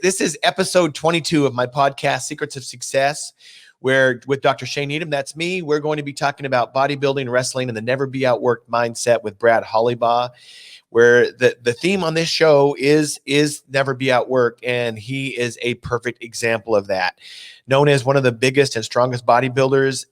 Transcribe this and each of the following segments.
This is episode 22 of my podcast, Secrets of Success, where with Dr. Shane Needham, that's me, we're going to be talking about bodybuilding, wrestling, and the never be outworked mindset with Brad Hollibaugh, where the theme on this show is never be outworked, and he is a perfect example of that. Known as one of the biggest and strongest bodybuilders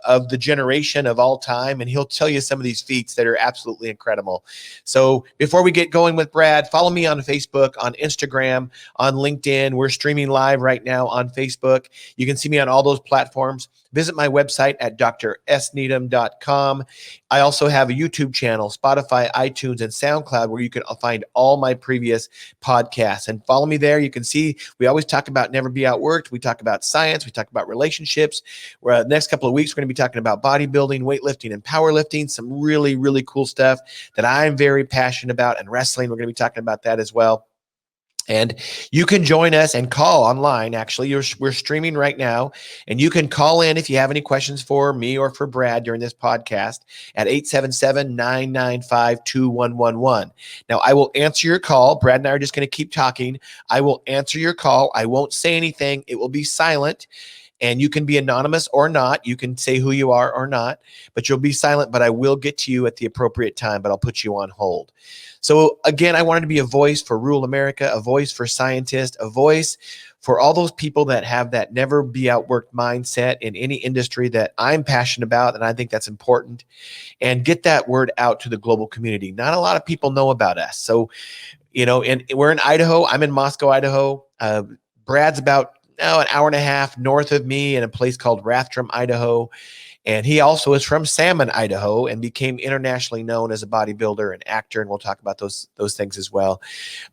of the generation of all time, and he'll tell you some of these feats that are absolutely incredible. So before we get going with Brad, follow me on Facebook, on Instagram, on LinkedIn. We're streaming live right now on Facebook. You can see me on all those platforms. Visit my website at drsneedham.com. I also have a YouTube channel, Spotify, iTunes, and SoundCloud, where you can find all my previous podcasts. And follow me there. You can see we always talk about never be outworked. We talk about science. We talk about relationships. Where the next couple of weeks, we're going to be talking about bodybuilding, weightlifting, and powerlifting. Some really, really cool stuff that I'm very passionate about. And wrestling, we're going to be talking about that as well. And you can join us and call online. Actually, we're streaming right now, and you can call in if you have any questions for me or for Brad during this podcast at 877-995-2111. Now, I will answer your call. Brad and I are just going to keep talking. I will answer your call. I won't say anything. It will be silent. And you can be anonymous or not. You can say who you are or not, but you'll be silent. But I will get to you at the appropriate time, but I'll put you on hold. So again, I wanted to be a voice for rural America, a voice for scientists, a voice for all those people that have that never be outworked mindset in any industry that I'm passionate about, and I think that's important, and get that word out to the global community. Not a lot of people know about us. So, and we're in Idaho. I'm in Moscow, Idaho. Brad's about an hour and a half north of me in a place called Rathdrum, Idaho. And he also is from Salmon, Idaho, and became internationally known as a bodybuilder and actor. And we'll talk about those things as well.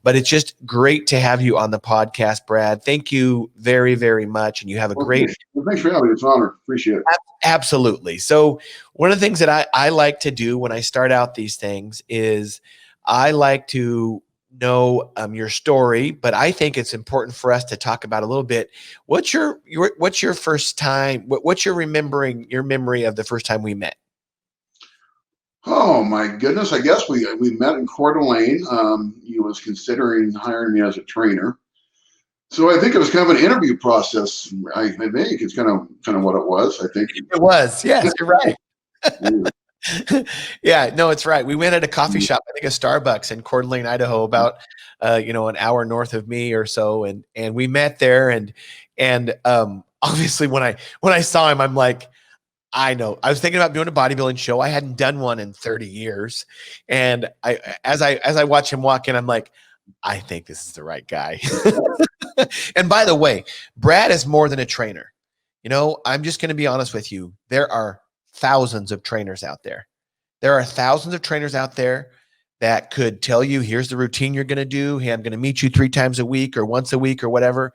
But it's just great to have you on the podcast, Brad. Thank you very, very much. And you have a great... Thanks for having me. It's an honor. Appreciate it. Absolutely. So one of the things that I like to do when I start out these things is I like to know your story, but I think it's important for us to talk about a little bit. What's your first time? What's your memory of the first time we met? Oh my goodness! I guess we met in Coeur d'Alene. He was considering hiring me as a trainer, so I think it was kind of an interview process. I think it's kind of what it was. I think it was. Yes, you're right. Yeah, no, it's right. We went at a coffee shop, I think a Starbucks in Coeur d'Alene, Idaho, about an hour north of me or so, and we met there, and obviously when I saw him, I'm like, I know. I was thinking about doing a bodybuilding show. I hadn't done one in 30 years, and as I watch him walk in, I'm like, I think this is the right guy. And by the way, Brad is more than a trainer. I'm just going to be honest with you. There are thousands of trainers out there. There are thousands of trainers out there that could tell you, here's the routine you're going to do. Hey, I'm going to meet you 3 times a week or once a week or whatever.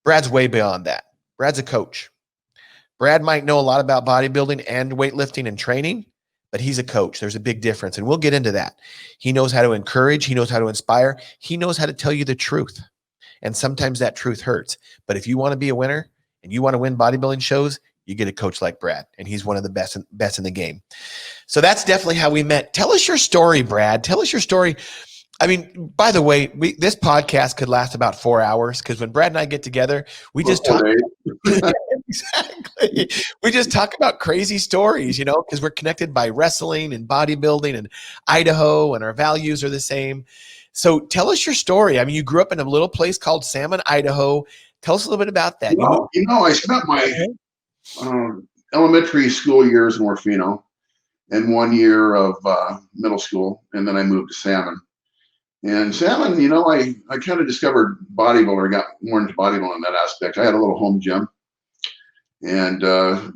Brad's way beyond that. Brad's a coach. Brad might know a lot about bodybuilding and weightlifting and training, but he's a coach. There's a big difference, and we'll get into that. He knows how to encourage. He knows how to inspire. He knows how to tell you the truth, and sometimes that truth hurts. But if you want to be a winner and you want to win bodybuilding shows, you get a coach like Brad, and he's one of the best in the game. So that's definitely how we met. Tell us your story, Brad. Tell us your story. I mean, by the way, this podcast could last about 4 hours, because when Brad and I get together, we just talk. Exactly. We just talk about crazy stories, because we're connected by wrestling and bodybuilding and Idaho, and our values are the same. So tell us your story. I mean, you grew up in a little place called Salmon, Idaho. Tell us a little bit about that. I spent my elementary school years in Orfino and 1 year of middle school, and then I moved to Salmon. And Salmon, I kind of discovered bodybuilding. I got more into bodybuilding in that aspect. I had a little home gym, and how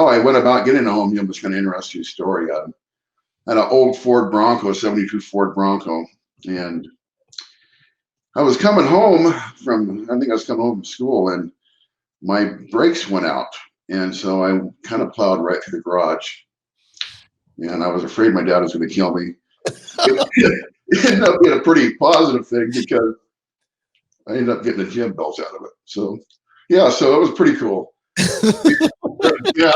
I went about getting a home gym was kind of an interesting story. I had an old Ford Bronco, 72 Ford Bronco, and I was coming home from school, and my brakes went out, and so I kind of plowed right through the garage, and I was afraid my dad was going to kill me. It ended up being a pretty positive thing, because I ended up getting a gym belt out of it. So yeah, so it was pretty cool. Yeah,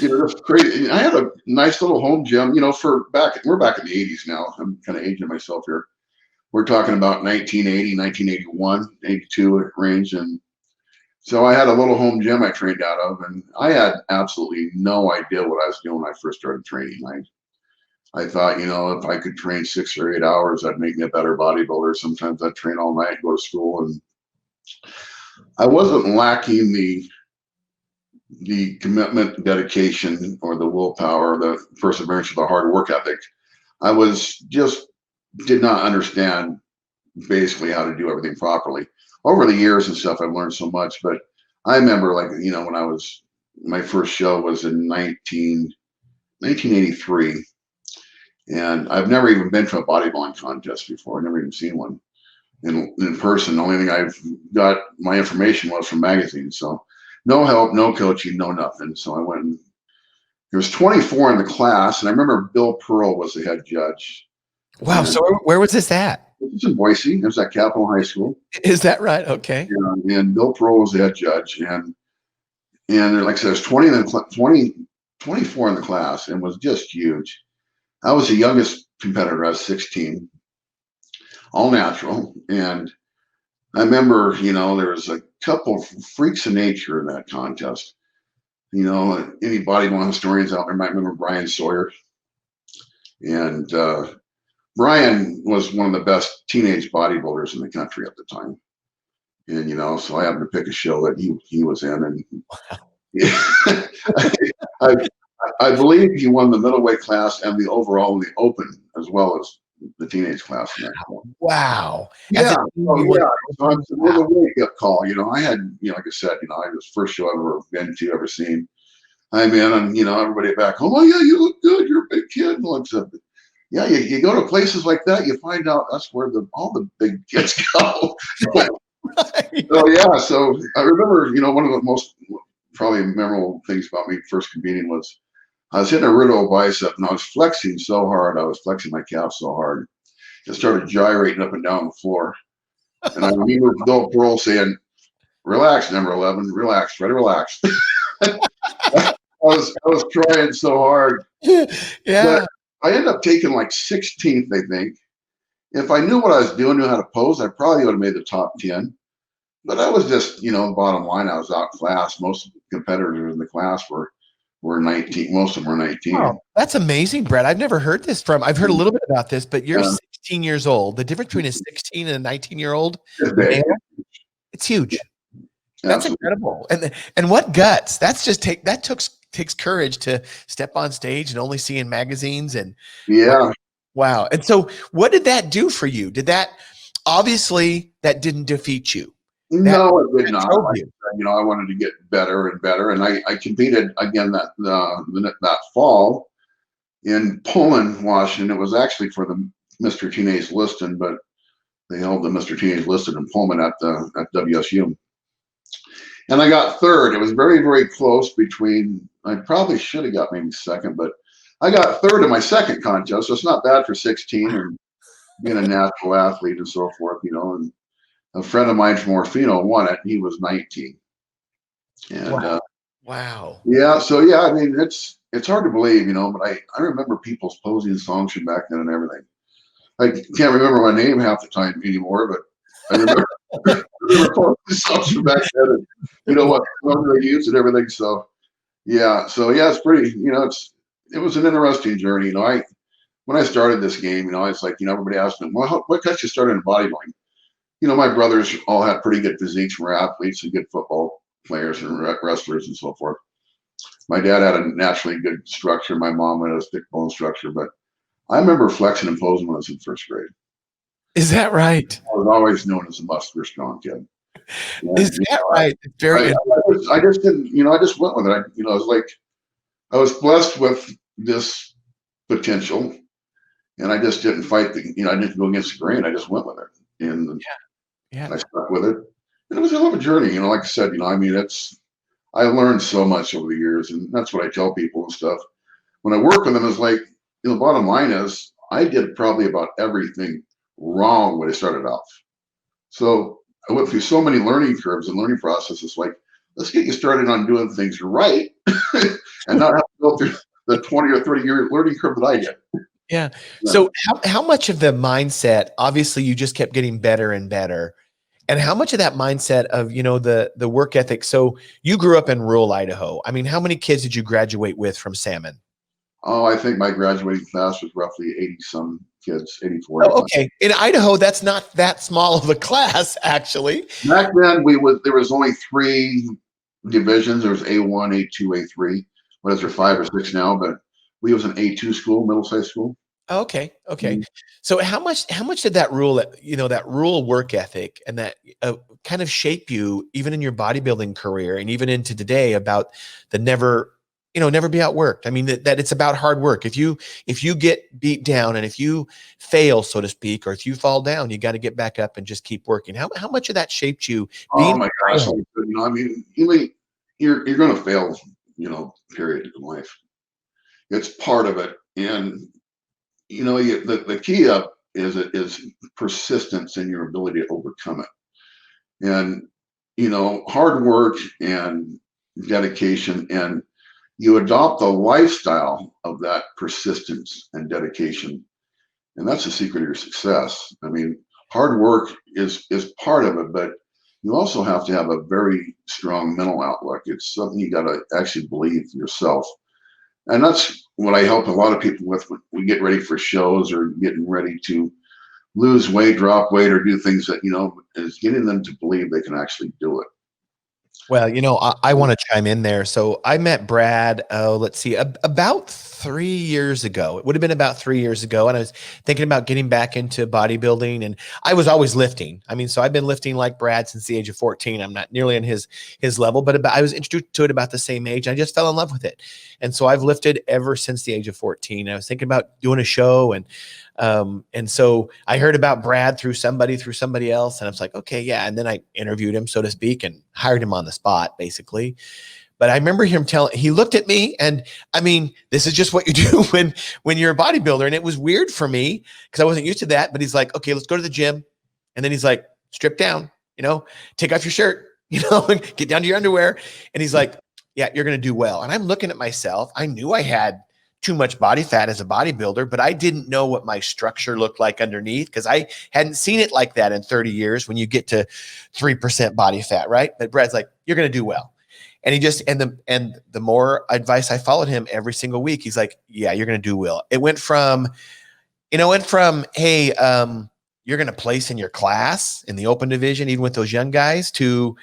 that's crazy. I had a nice little home gym, we're back in the 80s now. I'm kind of aging myself here. we're talking about 1980, 1981, 82 range. And so I had a little home gym I trained out of, and I had absolutely no idea what I was doing when I first started training. I thought, if I could train 6 or 8 hours, that'd make me a better bodybuilder. Sometimes I'd train all night, go to school, and I wasn't lacking the commitment, dedication, or the willpower, the perseverance, or the hard work ethic. I was just did not understand basically how to do everything properly. Over the years and stuff, I've learned so much. But I remember, like, when my first show was in 1983. And I've never even been to a bodybuilding contest before. I've never even seen one in person. The only thing I've got my information was from magazines. So no help, no coaching, no nothing. So I went and there was 24 in the class. And I remember Bill Pearl was the head judge. Wow. And so where was this at? it was in Boise. It was at Capitol High School. Is that right? Okay. And Bill Pearl was the head judge. And like I said, there's 24 in the class, and was just huge. I was the youngest competitor. I was 16, all natural. And I remember, there was a couple of freaks of nature in that contest. Any bodybuilding historians out there might remember Brian Sawyer. And Brian was one of the best teenage bodybuilders in the country at the time. And, so I happened to pick a show that he was in. And I believe he won the middleweight class and the overall in the open, as well as the teenage class. Wow. Yeah. So it was a wake-up call. I had, like I said, I was the first show I've ever been to, ever seen. I'm in, and everybody back home, oh yeah, you look good, you're a big kid. And yeah, you go to places like that, you find out that's where all the big kids go. So yeah, so I remember, one of the most probably memorable things about me first competing was I was hitting a riddle bicep, and I was flexing so hard. I was flexing my calf so hard. It started gyrating up and down the floor. And I remember Bill Pearl saying, relax, number 11, relax, try to relax. I was trying so hard. Yeah. But I ended up taking like 16th, I think. If I knew what I was doing, knew how to pose, I probably would have made the top 10. But I was just, bottom line, I was outclassed. Most competitors in the class were 19. Most of them were 19. Wow, that's amazing, Brad. I've never heard this from. I've heard a little bit about this, but you're 16 years old. The difference between a 16 and a 19-year-old, it's huge. That's incredible. And what guts? Takes courage to step on stage and only see in magazines. And wow. And so what did that do for you? Obviously that didn't defeat you. No, it did not. I wanted to get better and better, and I competed again that fall in Pullman, Washington. It was actually for the Mr. Teenage Liston, but they held the Mr. Teenage Liston in Pullman at WSU, and I got third. It was very, very close between. I probably should have got maybe second, but I got third in my second contest. So it's not bad for 16 and being a natural athlete and so forth, And a friend of mine from Orfino won it. He was 19. And wow. Yeah. So yeah, I mean, it's hard to believe, but I remember people's posing songs from back then and everything. I can't remember my name half the time anymore, but I remember, posing songs from back then and what I used and everything. So yeah. It's pretty, it was an interesting journey. When I started this game, it's like, everybody asked me, well, what got you started in bodybuilding? My brothers all had pretty good physiques, were athletes and good football players and wrestlers and so forth. My dad had a naturally good structure. My mom had a thick bone structure, but I remember flexing and posing when I was in first grade. Is that right? I was always known as a muscular, strong kid. Is that right? I just didn't, I just went with it. I was like, I was blessed with this potential, and I just didn't fight I didn't go against the grain. I just went with it. And I stuck with it. And it was a hell of a journey, like I said, I learned so much over the years, and that's what I tell people and stuff. When I work with them, it's like, the bottom line is I did probably about everything wrong when I started off. So I went through so many learning curves and learning processes, like, let's get you started on doing things right and not have to go through the 20 or 30 year learning curve that I did. Yeah. Yeah. So how much of the mindset, obviously you just kept getting better and better. And how much of that mindset of, the work ethic. So you grew up in rural Idaho. I mean, how many kids did you graduate with from Salmon? Oh, I think my graduating class was roughly 80 some kids, 84, Oh, 85. okay. In Idaho, that's not that small of a class, actually. Back then, there was only three divisions. There was A1, A2, A3. What is there, 5 or 6 now? But we was an A2 school, middle sized school. Okay. Okay. Mhm. So how much did that rural work ethic and that kind of shape you even in your bodybuilding career and even into today about the never be outworked? I mean, that it's about hard work. If you get beat down and if you fail, so to speak, or if you fall down, you got to get back up and just keep working. How much of that shaped you Oh being my in gosh. Idaho? I mean, you're going to fail, period in life. It's part of it. And, the key up is persistence in your ability to overcome it. And, hard work and dedication, and you adopt the lifestyle of that persistence and dedication. And that's the secret of your success. I mean, hard work is part of it, but you also have to have a very strong mental outlook. It's something you got to actually believe yourself. And that's what I help a lot of people with when we get ready for shows or getting ready to lose weight, drop weight, or do things that, is getting them to believe they can actually do it. Well, I want to chime in there. So I met Brad, let's see, about 3 years ago. It would have been about 3 years ago. And I was thinking about getting back into bodybuilding. And I was always lifting. I mean, so I've been lifting like Brad since the age of 14. I'm not nearly on his level, but I was introduced to it about the same age. I just fell in love with it. And so I've lifted ever since the age of 14. I was thinking about doing a show and so I heard about Brad through somebody else. And I was like, okay, yeah. And then I interviewed him, so to speak, and hired him on the spot, basically. But I remember he looked at me and I mean, this is just what you do when you're a bodybuilder. And it was weird for me because I wasn't used to that. But he's like, okay, let's go to the gym. And then he's like, strip down, take off your shirt, get down to your underwear. And he's like, yeah, you're going to do well. And I'm looking at myself. I knew I had too much body fat as a bodybuilder, but I didn't know what my structure looked like underneath because I hadn't seen it like that in 30 years when you get to 3% body fat, right? But Brad's like, you're going to do well. And the more advice I followed him every single week, he's like, yeah, you're going to do well. It went from, hey, you're going to place in your class in the open division, even with those young guys, to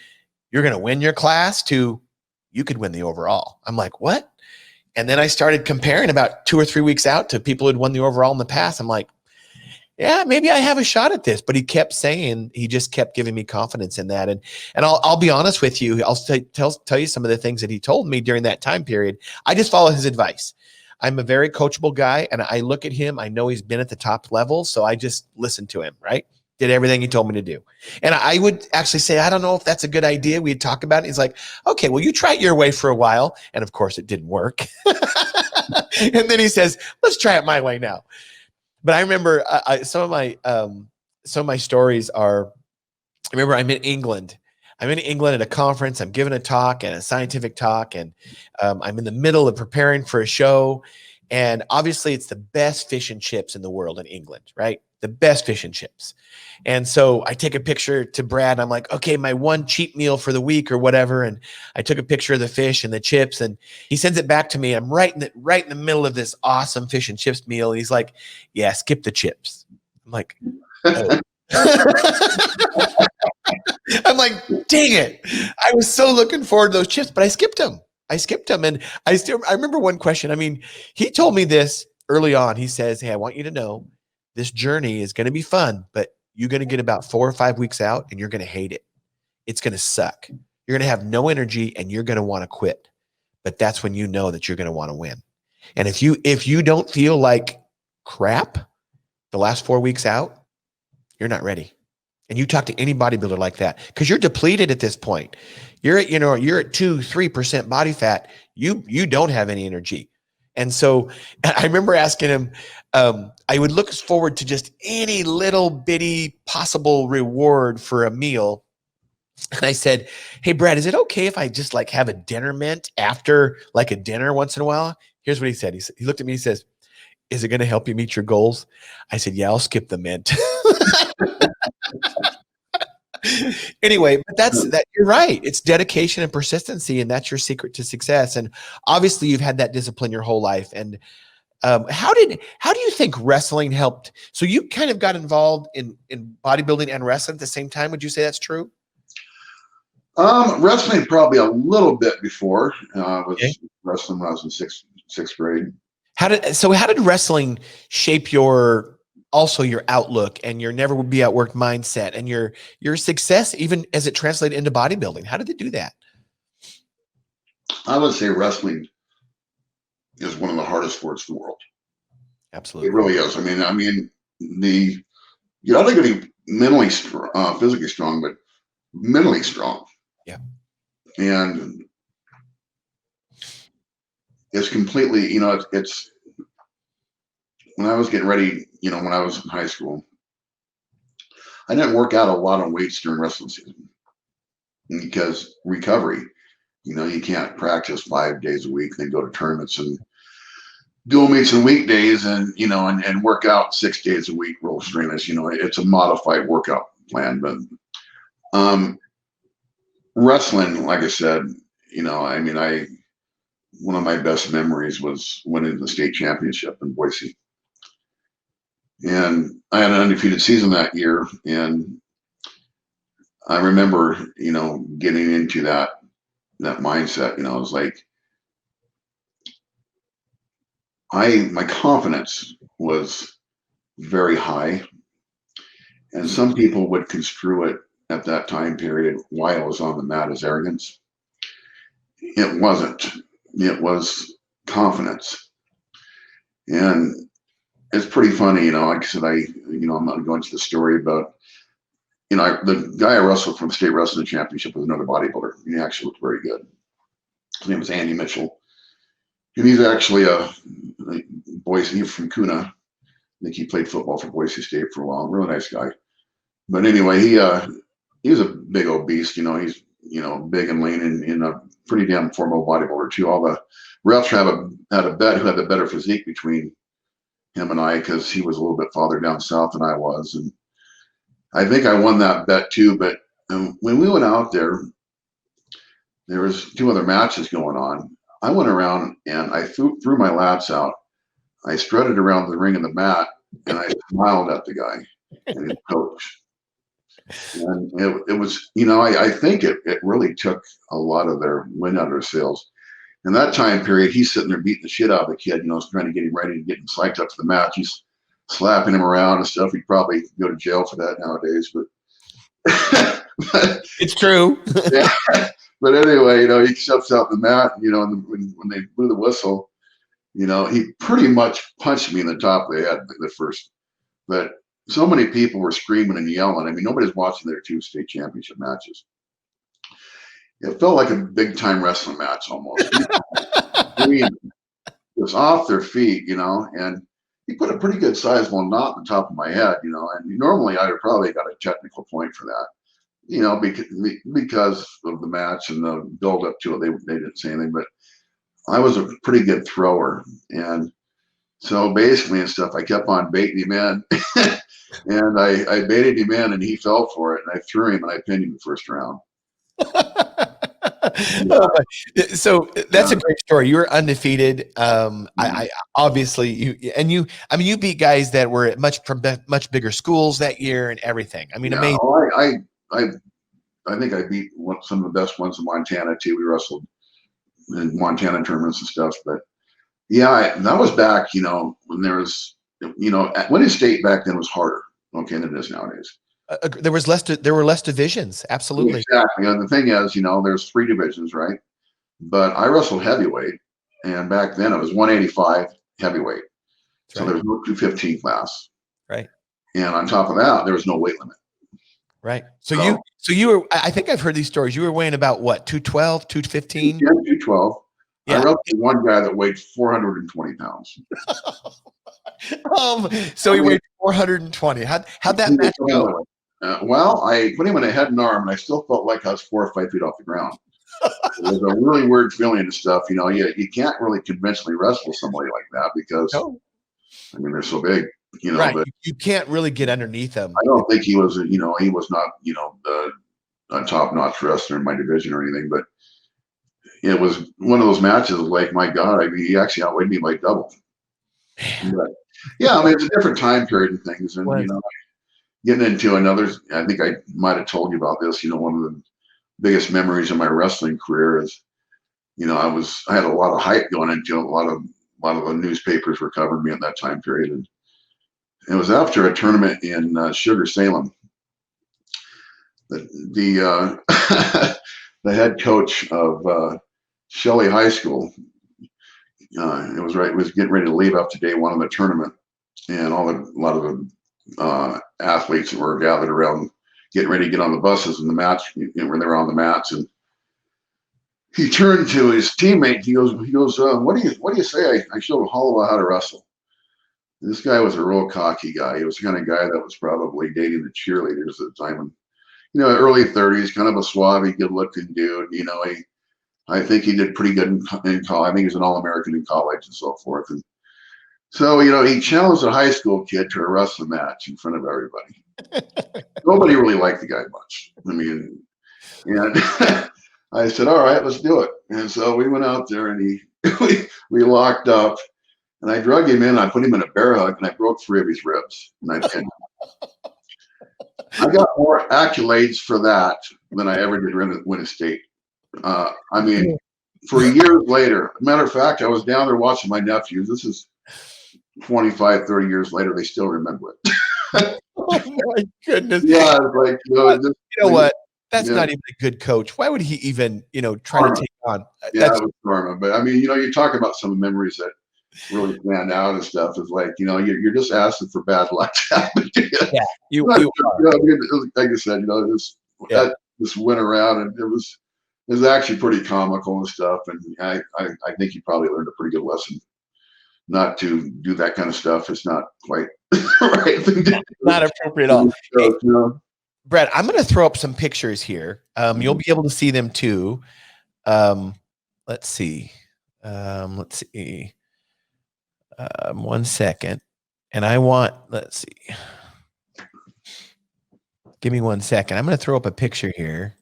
you're going to win your class, to you could win the overall. I'm like, what? And then I started comparing about 2 or 3 weeks out to people who'd won the overall in the past. I'm like, yeah, maybe I have a shot at this. But he just kept giving me confidence in that. And I'll be honest with you. I'll tell you some of the things that he told me during that time period. I just follow his advice. I'm a very coachable guy, and I look at him. I know he's been at the top level, so I just listen to him, right? Did everything he told me to do. And I would actually say, I don't know if that's a good idea. We'd talk about it. He's like, okay, well, you try it your way for a while. And of course, it didn't work. And then he says, let's try it my way now. But I remember some of my stories are, I remember I'm in England. I'm in England at a conference. I'm giving a talk and a scientific talk, and I'm in the middle of preparing for a show. And obviously, it's the best fish and chips in the world in England, right? The best fish and chips. And so I take a picture to Brad. And I'm like, okay, my one cheat meal for the week or whatever. And I took a picture of the fish and the chips, and he sends it back to me. I'm right in the middle of this awesome fish and chips meal. And he's like, yeah, skip the chips. I'm like, oh. I'm like, dang it. I was so looking forward to those chips, but I skipped them. And I remember one question. I mean, he told me this early on. He says, hey, I want you to know this journey is going to be fun, but you're going to get about 4 or 5 weeks out and you're going to hate it. It's going to suck. You're going to have no energy and you're going to want to quit. But that's when you know that you're going to want to win. And if you don't feel like crap the last 4 weeks out, you're not ready. And you talk to any bodybuilder like that because you're depleted at this point. You're at 2-3% body fat. You don't have any energy. And so I remember asking him, I would look forward to just any little bitty possible reward for a meal. And I said, hey, Brad, is it okay if I just like have a dinner mint after like a dinner once in a while? Here's what he said. He looked at me, he says, is it going to help you meet your goals? I said, yeah, I'll skip the mint. Anyway, but that you're right. It's dedication and persistency, and that's your secret to success. And obviously you've had that discipline your whole life. And how do you think wrestling helped? So you kind of got involved in bodybuilding and wrestling at the same time. Would you say that's true? Wrestling probably a little bit before. I was Okay. wrestling when I was in sixth grade. How did wrestling shape your outlook and your never would be outworked mindset and your success, even as it translated into bodybuilding? How did it do that? I would say wrestling is one of the hardest sports in the world. Absolutely. It really is. I mean, you're not going to be mentally, physically strong, but mentally strong. Yeah. And it's completely, it's when I was getting ready, when I was in high school, I didn't work out a lot on weights during wrestling season because recovery, you can't practice 5 days a week, then go to tournaments and dual meets and weekdays and work out 6 days a week, roll strenuous. It's a modified workout plan. But wrestling, like I said, one of my best memories was winning the state championship in Boise. And I had an undefeated season that year. And I remember, getting into that mindset, it was like, my confidence was very high. And some people would construe it at that time period while I was on the mat as arrogance. It wasn't. It was confidence. And it's pretty funny, like I said, I'm not going into the story about, the guy I wrestled from the state wrestling championship was another bodybuilder. He actually looked very good. His name was Andy Mitchell. And he's actually a Boise, he's from Coeur. I think he played football for Boise State for a while. Really nice guy. But anyway, he was a big old beast. He's big and lean and a pretty damn formidable bodybuilder too. All the refs had a bet who had the better physique between him and I because he was a little bit farther down south than I was, and I think I won that bet too. But when we went out there was 2 other matches going on. I went around and I threw my lats out. I strutted around the ring and the mat, and I smiled at the guy and his coach. And it was, I think it really took a lot of their wind out of their sails. In that time period, he's sitting there beating the shit out of the kid, trying to get him ready to get him psyched up to the match. He's slapping him around and stuff. He'd probably go to jail for that nowadays, but It's true. Yeah. But anyway, he steps out the mat, and when they blew the whistle, he pretty much punched me in the top of the head the first, but so many people were screaming and yelling. I mean, nobody's watching their 2 state championship matches. It felt like a big time wrestling match almost. I mean, it was off their feet, and he put a pretty good sizable knot on the top of my head, and normally I'd have probably got a technical point for that, because of the match and the build up to it. They didn't say anything, but I was a pretty good thrower. And so basically and stuff, I kept on baiting him in. And I baited him in and he fell for it. And I threw him and I pinned him the first round. So that's a great story. You were undefeated. I obviously you beat guys that were at much bigger schools that year and everything. I mean, amazing. I think I beat some of the best ones in Montana too. We wrestled in Montana tournaments and stuff. But yeah, that was back, when there was, winning state back then was harder, than it is nowadays. There were less divisions. Absolutely. Exactly. And the thing is, there's 3 divisions, right? But I wrestled heavyweight, and back then it was 185 heavyweight. That's so right. There was no 215 class. Right. And on top of that, there was no weight limit. Right. So you were, I think I've heard these stories. You were weighing about what, 212, 215? Yeah, 212. Yeah. I wrestled one guy that weighed 420 pounds. So he weighed 420. How'd that match go? Well, I put him in a head and arm, and I still felt like I was 4 or 5 feet off the ground. It was a really weird feeling and stuff. You can't really conventionally wrestle somebody like that because I mean, they're so big, Right. but You can't really get underneath them. I don't think he was, he was not, a top-notch wrestler in my division or anything, but it was one of those matches like, my God, I mean, he actually outweighed me by double. But yeah, I mean, it's a different time period and things. And, getting into another, I think I might have told you about this, one of the biggest memories of my wrestling career is, I had a lot of hype going into it. A lot of the newspapers were covering me at that time period. And it was after a tournament in Sugar Salem. The the head coach of Shelley High School, was getting ready to leave after day one of the tournament, and a lot of the athletes were gathered around, getting ready to get on the buses and the match, when they were on the mats. And he turned to his teammate. He goes, what do you say? I showed Hollibaugh how to wrestle. And this guy was a real cocky guy. He was the kind of guy that was probably dating the cheerleaders at the time. And, early 30s, kind of a suave, good-looking dude. I think he did pretty good in college. I think he was an All-American in college and so forth. And so, he challenged a high school kid to a wrestling match in front of everybody. Nobody really liked the guy much. I mean, and I said, all right, let's do it. And so we went out there, and we locked up, and I drug him in. I put him in a bear hug, and I broke 3 of his ribs. And I pinned him. I got more accolades for that than I ever did win a state. I mean, for years later, matter of fact, I was down there watching my nephews. This is 25, 30 years later. They still remember it. Oh my goodness. Yeah, like, what? That's not even a good coach. Why would he even, try to take on? Yeah, that was karma. But I mean, you talk about some memories that really stand out and stuff. Is like, you're just asking for bad luck to happen to you. Yeah, you are. Like I said, that just went around, and it was actually pretty comical and stuff. And I think you probably learned a pretty good lesson not to do that kind of stuff. It's not quite right thing to do. Not appropriate at all. Hey, Brad, I'm going to throw up some pictures here. You'll be able to see them too. Let's see. 1 second. And let's see. Give me 1 second. I'm going to throw up a picture here.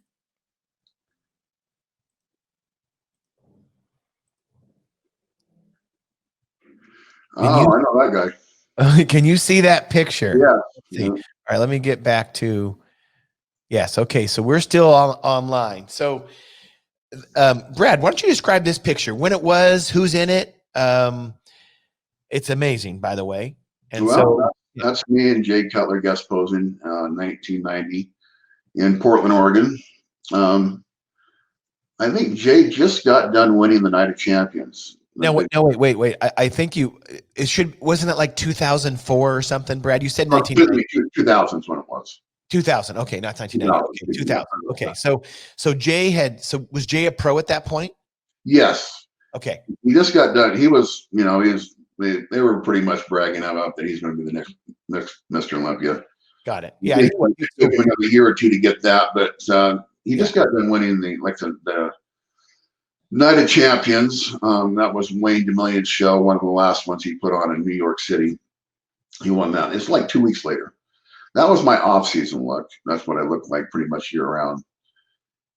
I know that guy. Can you see that picture? Yeah. All right, let me get back to. Yes. Okay. So we're still online. So, Brad, why don't you describe this picture? When it was, who's in it? It's amazing, by the way. And that's me and Jay Cutler guest posing, 1990 in Portland, Oregon. I think Jay just got done winning the Night of Champions. No, wait. I think wasn't it like 2004 or something, Brad? You said 2000 is when it was. 2000. Okay, not 1990. Okay, 2000. Okay, so was Jay a pro at that point? Yes. Okay. He just got done. He was, they were pretty much bragging about that he's going to be the next Mr. Olympia. Got it. Yeah. It took him a year or two to get that, but he just got done winning the Night of Champions. That was Wayne DeMillion's show, one of the last ones he put on in New York City. He won that. It's like 2 weeks later. That was my off-season look. That's what I looked like pretty much year-round.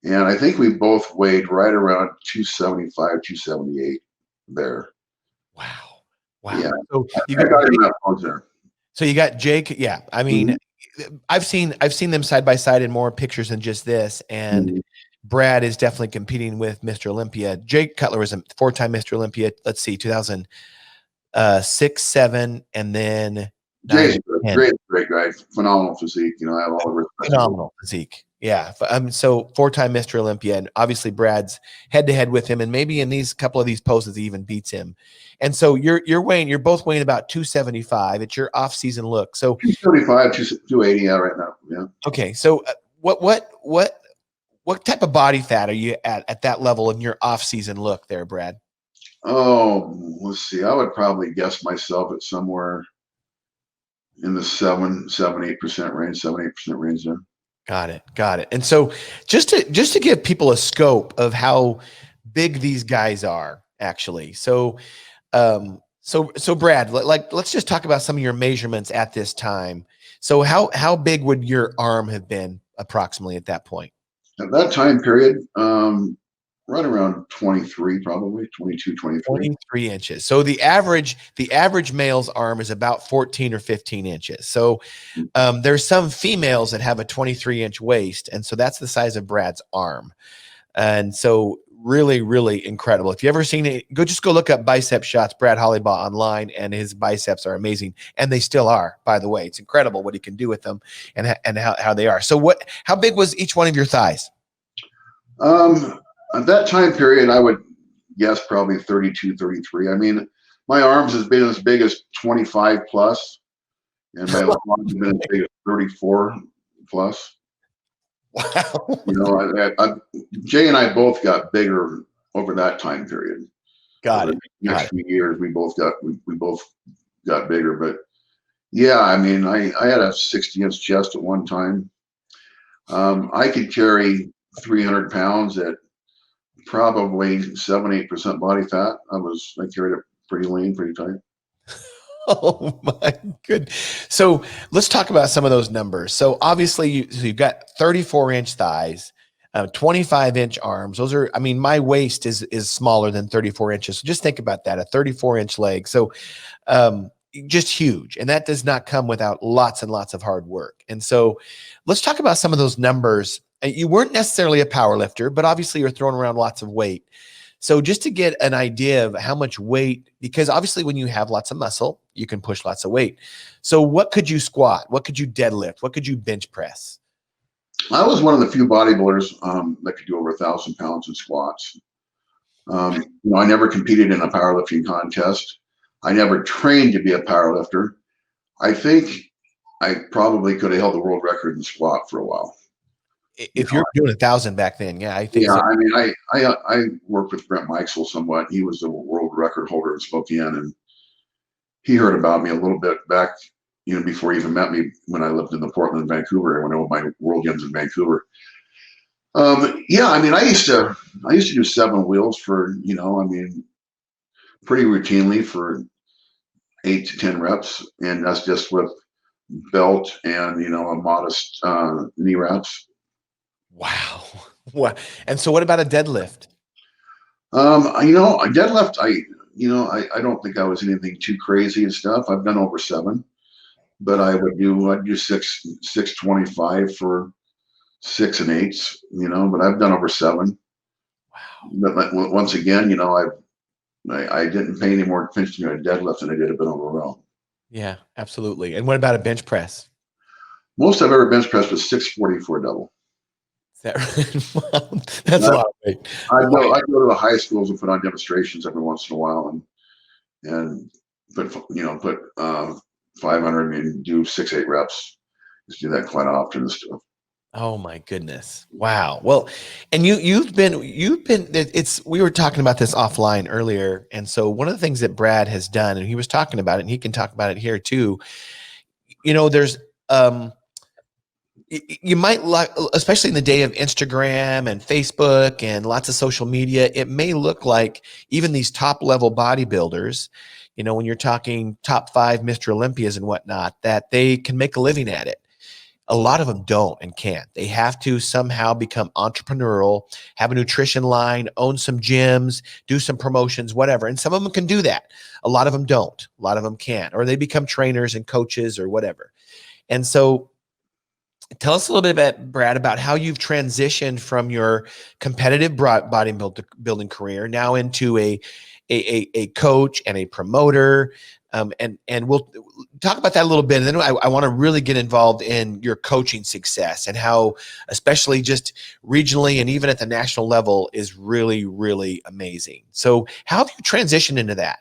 And I think we both weighed right around 275, 278 there. Wow. Yeah. So I got him that pose there. So you got Jake. Yeah. I mean, I've seen them side by side in more pictures than just this. And Brad is definitely competing with Mr. Olympia. Jake Cutler was a 4-time Mr. Olympia. Let's see, 2006, 7, and then Jay's great guy. Phenomenal physique. I have all the respect. Phenomenal physique. Yeah. So 4-time Mr. Olympia, and obviously Brad's head to head with him, and maybe in these couple of these poses he even beats him. And so you're both weighing about 275. It's your off season look. So 275, 280 right now. Yeah. Okay. So what type of body fat are you at that level in your off season look there, Brad? Oh, let's see. I would probably guess myself at somewhere in the 7-8% range, 7-8% range there. Got it. And so just to give people a scope of how big these guys are, actually. So So Brad, let's just talk about some of your measurements at this time. So how big would your arm have been approximately at that point? At that time period, right around 23, probably 22, 23. 23 inches. So the average male's arm is about 14 or 15 inches. So there's some females that have a 23-inch waist, and so that's the size of Brad's arm. And so really, really incredible. If you ever seen it, go look up bicep shots, Brad Hollibaugh online, and his biceps are amazing. And they still are, by the way. It's incredible what he can do with them and how they are. So how big was each one of your thighs? At that time period, I would guess probably 32, 33. I mean, my arms has been as big as 25 plus, and my arms have been as big as 34 plus. Wow. You know, Jay and I both got bigger over that time period. Got it. Next few years, we both got bigger. But yeah, I mean, I had a 60-inch chest at one time. I could carry 300 pounds at probably 7-8% body fat. I carried it pretty lean, pretty tight. Oh my good. So let's talk about some of those numbers. So obviously you've got 34-inch thighs, 25-inch arms. Those are, I mean, my waist is smaller than 34 inches. So just think about that, a 34-inch leg. So just huge. And that does not come without lots and lots of hard work. And so let's talk about some of those numbers. You weren't necessarily a power lifter, but obviously you're throwing around lots of weight. So just to get an idea of how much weight, because obviously when you have lots of muscle, you can push lots of weight. So what could you squat? What could you deadlift? What could you bench press? I was one of the few bodybuilders that could do over 1,000 pounds in squats. You know, I never competed in a powerlifting contest. I never trained to be a powerlifter. I think I probably could have held the world record in squat for a while. If you're doing 1,000 back then, yeah, I think. Yeah, so. I mean, I worked with Brent Meixel somewhat. He was the world record holder in Spokane, and he heard about me a little bit back, you know, before he even met me when I lived in the Portland, Vancouver, when I went my world games in Vancouver. Yeah, I mean, I used to do 7 wheels for, you know, I mean, pretty routinely for 8 to 10 reps, and that's just with belt and, you know, a modest knee wraps. Wow. Wow. And so what about a deadlift? You know, a deadlift, I don't think I was anything too crazy and stuff. I've done over 7, but I'd do 625 for 6 and 8s, you know, but I've done over 7. Wow. But once again, you know, I didn't pay any more attention to a deadlift than I did a bent over row. Yeah, absolutely. And what about a bench press? Most I've ever bench pressed was 640 for a double. Is that right? Wow, that's a lot of weight. I'd go to the high schools and put on demonstrations every once in a while and put 500 and do 6-8 reps. Just do that quite often and stuff. Oh my goodness. Wow. Well, and you've been we were talking about this offline earlier. And so one of the things that Brad has done, and he was talking about it, and he can talk about it here too. You know, there's you might like, especially in the day of Instagram and Facebook and lots of social media, it may look like even these top level bodybuilders, you know, when you're talking top 5 Mr. Olympias and whatnot, that they can make a living at it. A lot of them don't and can't. They have to somehow become entrepreneurial, have a nutrition line, own some gyms, do some promotions, whatever. And some of them can do that. A lot of them don't. A lot of them can't. Or they become trainers and coaches or whatever. And so tell us a little bit about, Brad, about how you've transitioned from your competitive bodybuilding career now into a coach and a promoter. And we'll talk about that a little bit. And then I want to really get involved in your coaching success and how, especially just regionally and even at the national level, is really, really amazing. So how have you transitioned into that?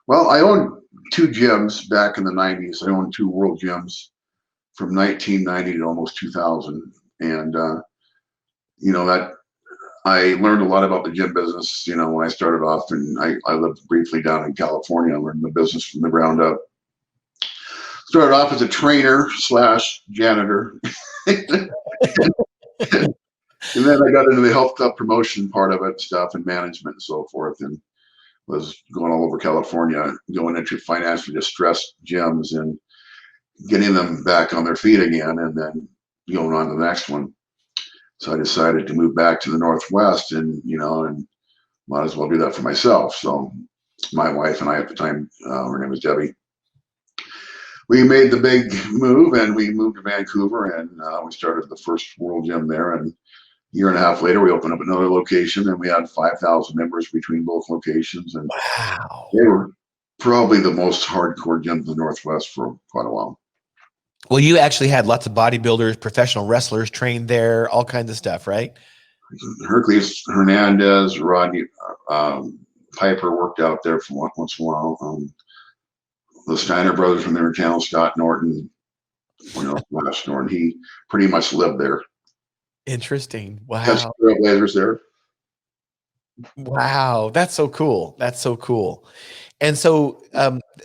Well, I owned 2 gyms back in the 90s. I owned 2 world gyms from 1990 to almost 2000. And, you know, that I learned a lot about the gym business, you know, when I started off, and I lived briefly down in California. I learned the business from the ground up. Started off as a trainer / janitor. And then I got into the health club promotion part of it, stuff, and management and so forth. And was going all over California, going into financially distressed gyms and getting them back on their feet again, and then going on to the next one. So I decided to move back to the Northwest, and and might as well do that for myself. So my wife and I at the time, her name was Debbie, we made the big move and we moved to Vancouver, and we started the first World Gym there. And a year and a half later, we opened up another location, and we had 5,000 members between both locations. And Wow. they were probably the most hardcore gym in the Northwest for quite a while. Well, you actually had lots of bodybuilders, professional wrestlers trained there, all kinds of stuff, right? Hercules Hernandez, Rodney Piper worked out there for once in a while. The Steiner brothers from their town, Scott Norton, Flash Norton, he pretty much lived there. Interesting. Had Wow. trailblazers there. Wow. That's so cool. That's so cool. And so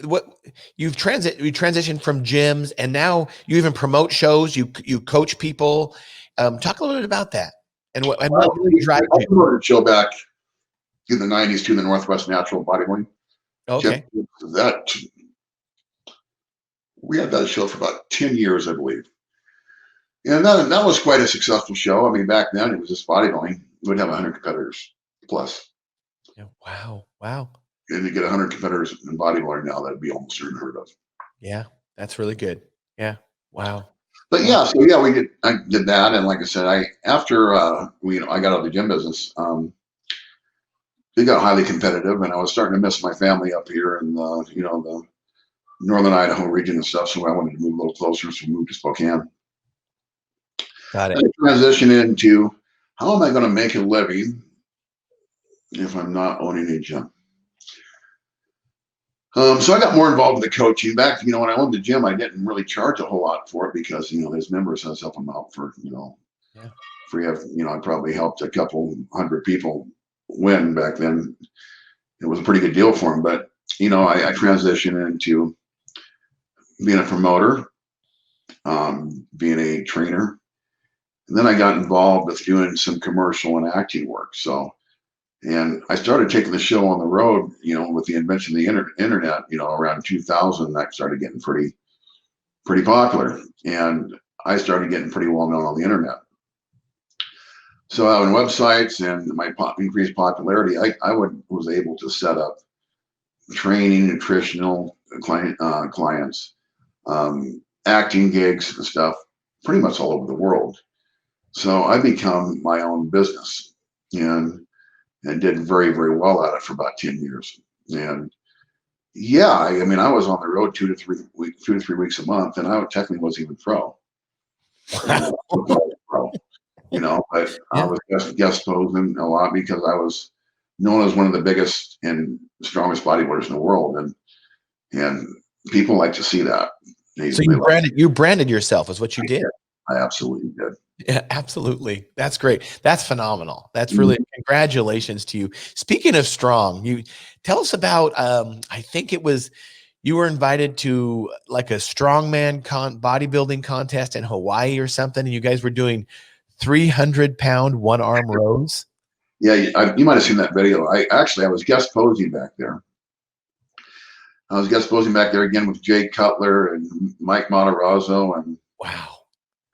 what you transitioned from gyms, and now you even promote shows, you coach people. Talk a little bit about that. And what really drives you? I promoted a show back in the 90s to the Northwest Natural Bodybuilding. Okay. That we had that show for about 10 years, I believe. And that was quite a successful show. I mean, back then it was just bodybuilding. We'd have 100 competitors plus. Yeah. Wow. Wow. And to get 100 competitors in bodybuilding now, that'd be almost unheard of. Yeah, that's really good. Yeah. Wow. But yeah, so yeah, I did that, and like I said, after I got out of the gym business, it got highly competitive, and I was starting to miss my family up here in the northern Idaho region and stuff. So I wanted to move a little closer, so we moved to Spokane. Got it. And I transitioned into how am I going to make a living if I'm not owning a gym? So I got more involved with the coaching. Back, when I owned the gym, I didn't really charge a whole lot for it because, there's members, I was helping them out for, free of, I probably helped a couple hundred people win back then. It was a pretty good deal for them. But, I transitioned into being a promoter, being a trainer. And then I got involved with doing some commercial and acting work. And I started taking the show on the road, with the invention of the internet, around 2000, that started getting pretty popular. And I started getting pretty well known on the internet. So on websites and my increased popularity, I was able to set up training, nutritional clients, acting gigs and stuff, pretty much all over the world. So I become my own business and did very, very well at it for about 10 years. And yeah, I mean, I was on the road 2 to 3 weeks a month, and I technically wasn't even pro. But I was guest posing a lot because I was known as one of the biggest and strongest bodybuilders in the world, and people like to see that. So you branded yourself is what you did. I absolutely did. Yeah, absolutely. That's great. That's phenomenal. That's really congratulations to you. Speaking of strong, you tell us about I think it was you were invited to like a strongman bodybuilding contest in Hawaii or something, and you guys were doing 300-pound one-arm rows. Yeah, you might have seen that video. I was guest posing back there. I was guest posing back there again with Jay Cutler and Mike Matarazzo and wow.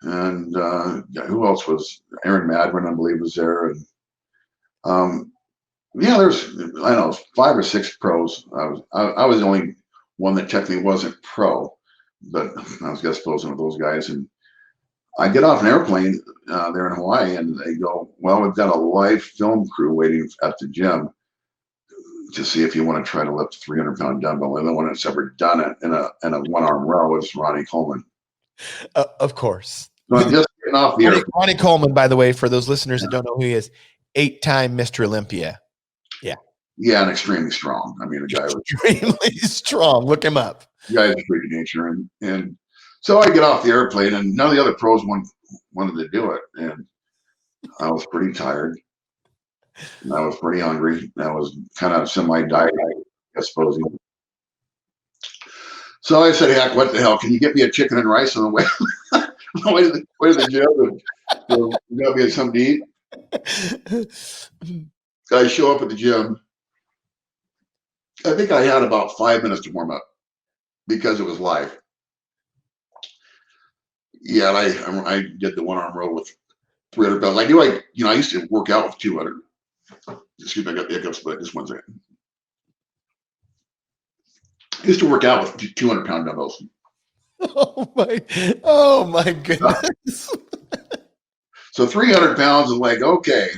And who else was Aaron Madron, I believe, was there. And there's 5 or 6 pros. I was the only one that technically wasn't pro, but I was guest posing with those guys. And I get off an airplane there in Hawaii, and they go, "Well, we've got a live film crew waiting at the gym to see if you want to try to lift a 300-pound dumbbell." And the one that's ever done it in a one-arm row is Ronnie Coleman. Of course. So I'm just getting off the airplane. Ronnie Coleman, by the way, for those listeners that don't know who he is, 8-time Mr. Olympia. Yeah. Yeah, and extremely strong. I mean, the guy was extremely strong. Look him up. The guy is a freak of nature. And so I get off the airplane, and none of the other pros wanted to do it. And I was pretty tired. And I was pretty hungry. I was kind of semi-diet, I suppose. So I said, "Heck, what the hell? Can you get me a chicken and rice on the way, way to the gym? So we got me something to eat." I show up at the gym, I think I had about 5 minutes to warm up because it was live. Yeah, and I did the one arm row with 300 pounds. I do I used to work out with 200. Excuse me, I got the hiccups, but just one second. I used to work out with 200-pound dumbbells. Oh my goodness. So 300 pounds is like, okay,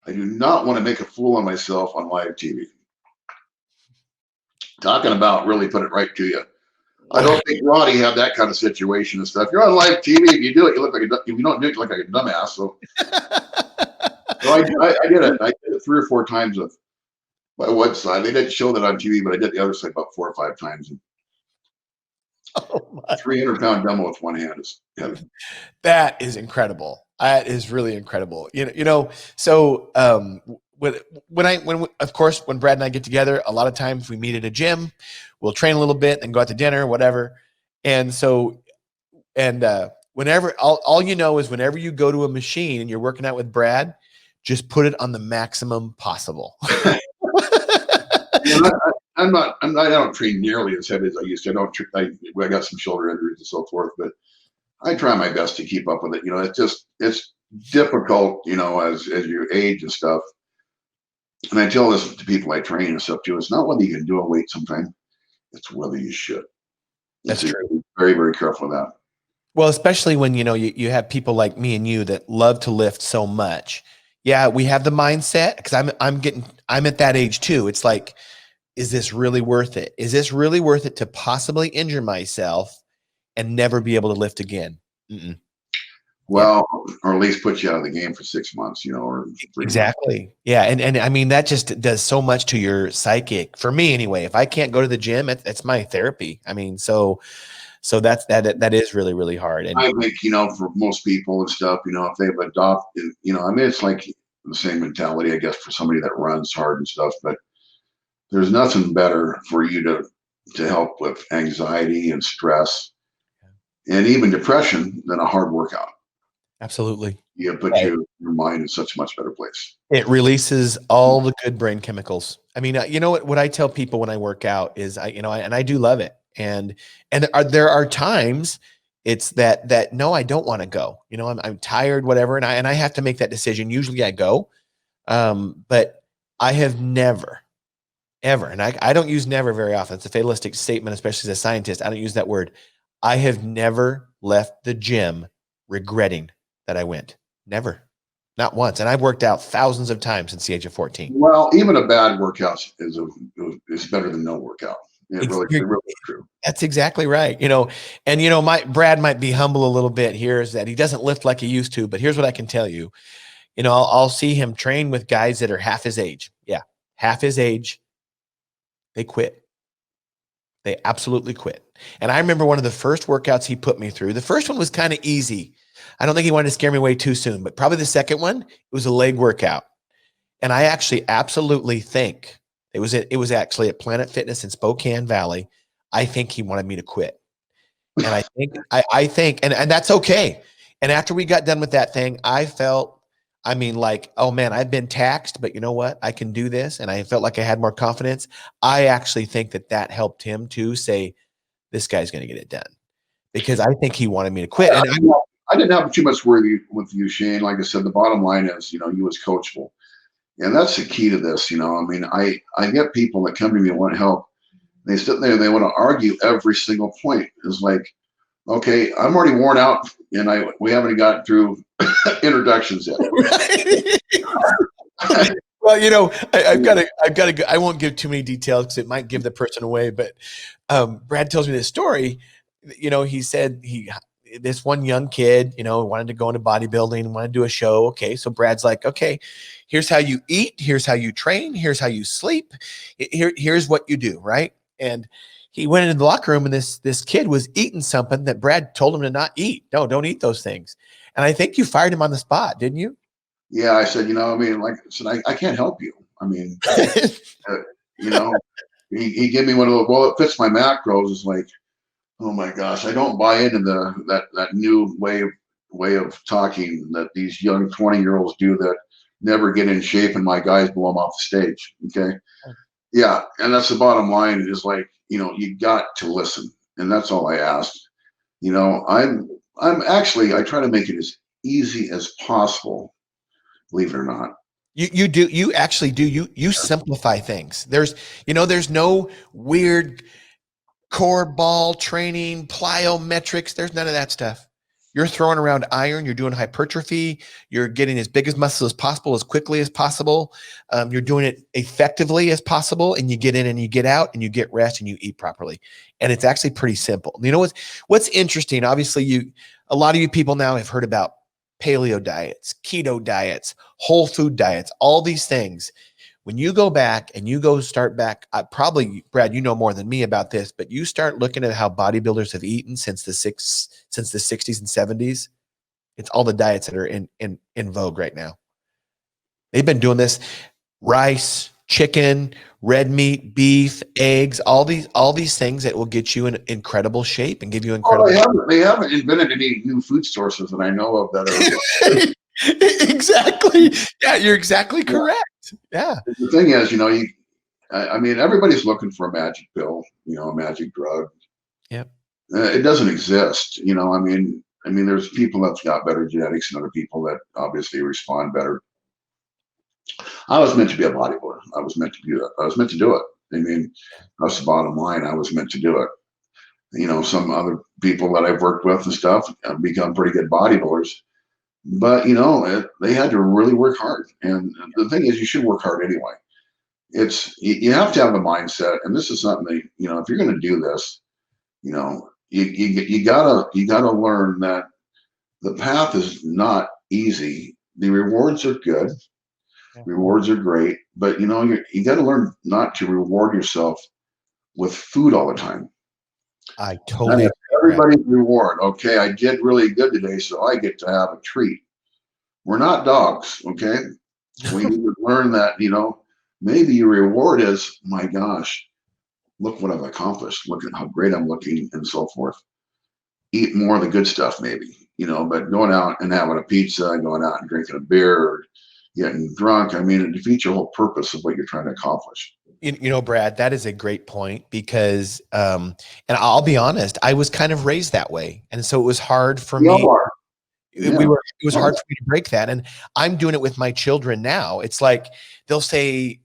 I do not want to make a fool of myself on live TV. Talking about really put it right to you. I don't think Roddy had that kind of situation and stuff. You're on live TV. If you do it, you look like if you don't do it, you look like a dumbass. So I did it. I did it 3 or 4 times with my one side. They didn't show that on TV, but I did the other side about 4 or 5 times. Oh my. 300-pound dumbbell with one hand is heavy. That is incredible. That is really incredible. So when of course when Brad and I get together, a lot of times we meet at a gym, we'll train a little bit and go out to dinner, whatever. And so whenever all is whenever you go to a machine and you're working out with Brad, just put it on the maximum possible. I don't train nearly as heavy as I used to. I got some shoulder injuries and so forth, but I try my best to keep up with it. It's difficult, as you age and stuff. And I tell this to people I train and stuff too. It's not whether you can do a weight sometimes, it's whether you should. That's true. Very, very careful of that. Well, especially when, you have people like me and you that love to lift so much. Yeah, we have the mindset because I'm at that age too. It's like, is this really worth it? Is this really worth it to possibly injure myself and never be able to lift again? Mm-mm. Well, or at least put you out of the game for 6 months, or 3 exactly. months. Yeah. And I mean, that just does so much to your psychic for me anyway. If I can't go to the gym, it's my therapy. I mean, so that is really, really hard. And I think, for most people and stuff, if they've adopted, it's like the same mentality, I guess, for somebody that runs hard and stuff, but there's nothing better for you to help with anxiety and stress and even depression than a hard workout. Absolutely. You put your mind in such a much better place. It releases all the good brain chemicals. I mean, what I tell people when I work out is I do love it. And there are times it's that no, I don't want to go, I'm tired, whatever. And I have to make that decision. Usually I go. But I have never, ever, and I don't use never very often. It's a fatalistic statement, especially as a scientist. I don't use that word. I have never left the gym regretting that I went. Never. Not once. And I've worked out thousands of times since the age of 14. Well, even a bad workout is better than no workout. It really is true. That's exactly right. My Brad might be humble a little bit here, is that he doesn't lift like he used to, but here's what I can tell you. I'll see him train with guys that are half his age. Yeah. Half his age. They quit. They absolutely quit. And I remember one of the first workouts he put me through. The first one was kind of easy. I don't think he wanted to scare me away too soon, but probably the second one, it was a leg workout. And I actually absolutely think it was actually at Planet Fitness in Spokane Valley. I think he wanted me to quit. And I think, and that's okay. And after we got done with that thing, I felt, like, oh man, I've been taxed, but you know what? I can do this. And I felt like I had more confidence. I actually think that helped him to say, this guy's going to get it done, because I think he wanted me to quit. And I didn't have too much worry with you, Shane. Like I said, the bottom line is, you was coachable. And that's the key to this. I get people that come to me and want help. They sit there, they want to argue every single point. It's like, okay, I'm already worn out and we haven't gotten through introductions yet. Well, I've got to, I won't give too many details because it might give the person away, but Brad tells me this story. He said this one young kid, wanted to go into bodybuilding, wanted to do a show. Okay. So Brad's like, okay, here's how you eat. Here's how you train. Here's how you sleep. Here's what you do. Right. And he went into the locker room and this kid was eating something that Brad told him to not eat. No, don't eat those things. And I think you fired him on the spot, didn't you? Yeah. I said, like I said, I can't help you. He gave me one of those, well, it fits my macros. It's like, oh my gosh, I don't buy into that new way of talking that these young 20-year-olds do, that never get in shape and my guys blow them off the stage. Okay. Yeah. And that's the bottom line is like, you got to listen. And that's all I asked. I'm actually, I try to make it as easy as possible, believe it or not. You actually do. You simplify things. There's no weird core ball training, plyometrics. There's none of that stuff. You're throwing around iron. You're doing hypertrophy. You're getting as big as muscle as possible, as quickly as possible. You're doing it effectively as possible, and you get in and you get out, and you get rest and you eat properly. And it's actually pretty simple. You know what's interesting? Obviously, a lot of you people now have heard about paleo diets, keto diets, whole food diets, all these things. When you go back and you go start back, probably, Brad, you know more than me about this, but you start looking at how bodybuilders have eaten since the 60s and 70s. It's all the diets that are in vogue right now. They've been doing this: rice, chicken, red meat, beef, eggs, all these things that will get you in incredible shape and give you incredible. They haven't invented any new food sources that I know of that are. Exactly. Yeah, you're exactly correct. Yeah. The thing is, I mean, everybody's looking for a magic pill, a magic drug. Yep. It doesn't exist. I mean, there's people that's got better genetics and other people that obviously respond better. I was meant to be a bodybuilder. I was meant to do it. I was meant to do it. I mean, that's the bottom line. I was meant to do it. Some other people that I've worked with and stuff have become pretty good bodybuilders. But they had to really work hard, and the thing is, you should work hard anyway. You have to have the mindset, and this is something that if you're going to do this, you gotta learn that the path is not easy. The rewards are good, rewards are great, but you got to learn not to reward yourself with food all the time. I totally. Everybody's reward. Okay, I did really good today, so I get to have a treat. We're not dogs, okay? We need to learn that, maybe your reward is, my gosh, look what I've accomplished. Look at how great I'm looking and so forth. Eat more of the good stuff, maybe, but going out and having a pizza, going out and drinking a beer, or getting drunk, I mean, it defeats your whole purpose of what you're trying to accomplish. Brad, that is a great point because, and I'll be honest, I was kind of raised that way. And so it was hard for me. It was hard for me to break that. And I'm doing it with my children now. It's like, they'll say,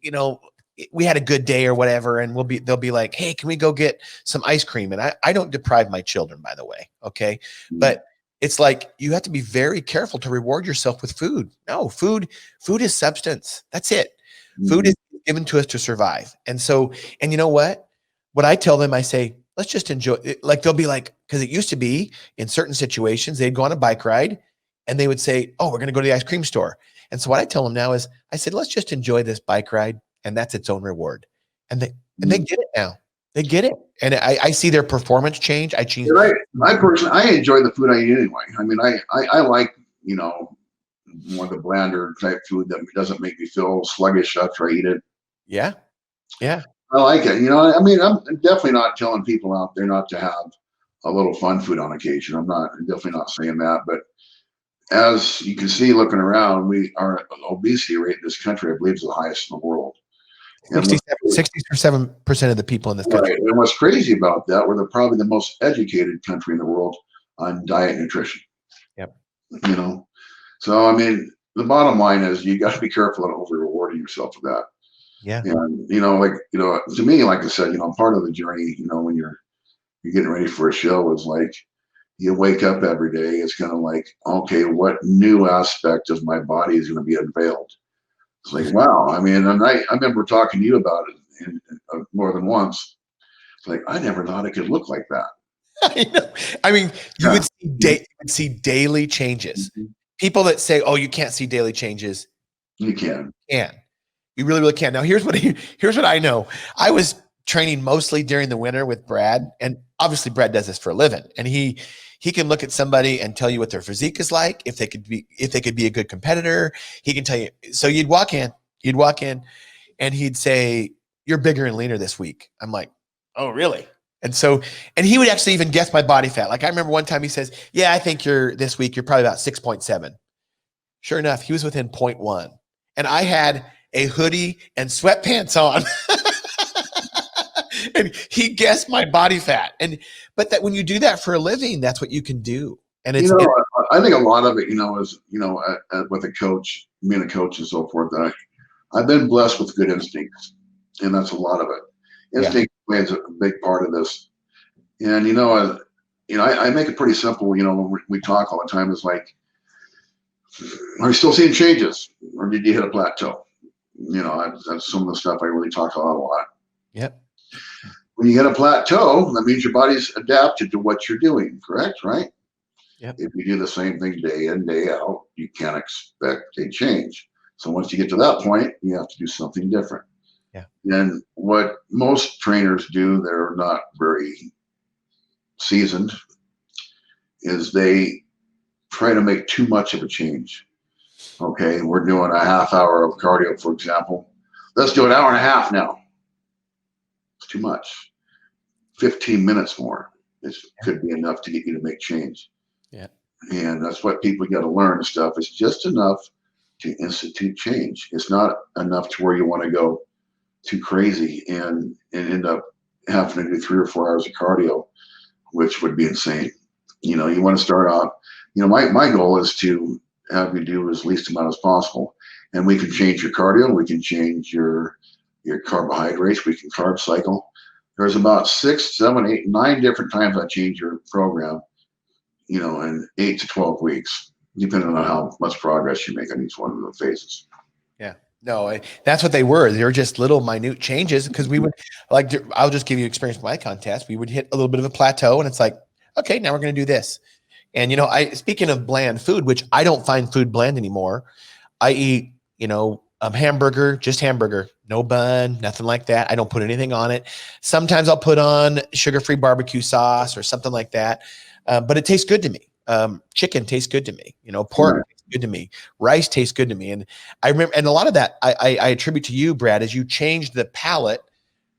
we had a good day or whatever. And they'll be like, hey, can we go get some ice cream? And I don't deprive my children, by the way. Okay. But it's like, you have to be very careful to reward yourself with food. No, food is substance. That's it. Food is given to us to survive. And so, and you know what I tell them, I say, let's just enjoy it. Like, they'll be like, because it used to be in certain situations, they'd go on a bike ride and they would say, oh, we're going to go to the ice cream store. And so what I tell them now is, I said, let's just enjoy this bike ride. And that's its own reward. And they get it now. They get it. And I see their performance change. I change. Right. I enjoy the food I eat anyway. I mean, I like, more of the blander type food that doesn't make me feel sluggish after I eat it. Yeah. Yeah. I like it. I mean, I'm definitely not telling people out there not to have a little fun food on occasion. I'm definitely not saying that. But as you can see, looking around, our obesity rate in this country, I believe, is the highest in the world. 67% of the people in this country. Right. And what's crazy about that, we're probably the most educated country in the world on diet and nutrition. Yep. So, I mean, the bottom line is you got to be careful and over rewarding yourself for that. Yeah. And, to me, like I said, part of the journey, when you're getting ready for a show is like, you wake up every day. It's kind of like, okay, what new aspect of my body is going to be unveiled? It's like, wow. I mean, and I remember talking to you about it more than once. It's like, I never thought it could look like that. I know. I mean, you would see daily changes. Mm-hmm. People that say, oh, you can't see daily changes. You can. You really, really can. Now, here's what I know. I was training mostly during the winter with Brad, and obviously Brad does this for a living. And he can look at somebody and tell you what their physique is like, if they could be a good competitor. He can tell you. So you'd walk in, and he'd say, you're bigger and leaner this week. I'm like, oh, really? And he would actually even guess my body fat. Like, I remember one time he says, yeah, I think this week you're probably about 6.7. Sure enough, he was within 0.1. and I had a hoodie and sweatpants on. And he guessed my body fat. But that when you do that for a living, that's what you can do. And I think a lot of it, is, with a coach, being a coach and so forth, that I've been blessed with good instincts, and that's a lot of it. Instinct plays a big part of this. And, I make it pretty simple, when we talk all the time, is like, are you still seeing changes, or did you hit a plateau? That's some of the stuff I really talk about a lot. Yep. When you hit a plateau, that means your body's adapted to what you're doing, correct? Right? Yep. If you do the same thing day in, day out, you can't expect a change. So once you get to that point, you have to do something different. Yeah. And what most trainers do, they're not very seasoned, is they try to make too much of a change. Okay, we're doing a half hour of cardio, for example. Let's do an hour and a half now. It's too much. 15 minutes more could be enough to get you to make change. Yeah. And that's what people got to learn and stuff. It's just enough to institute change. It's not enough to where you want to go too crazy and end up having to do 3 or 4 hours of cardio, which would be insane. You want to start out, my goal is to have you do as least amount as possible. And we can change your cardio, we can change your carbohydrates, we can carb cycle. There's about 6, 7, 8, 9 different times I change your program, in 8 to 12 weeks, depending on how much progress you make on each one of the phases. Yeah. No, that's what they were. They were just little minute changes, because we would I'll just give you experience with my contest. We would hit a little bit of a plateau, and it's like, okay, now we're going to do this. And, speaking of bland food, which I don't find food bland anymore, I eat, hamburger, just hamburger, no bun, nothing like that. I don't put anything on it. Sometimes I'll put on sugar-free barbecue sauce or something like that. But it tastes good to me. Chicken tastes good to me. Pork tastes good to me. Rice tastes good to me. And I remember, and a lot of that I attribute to you, Brad, as you changed the palate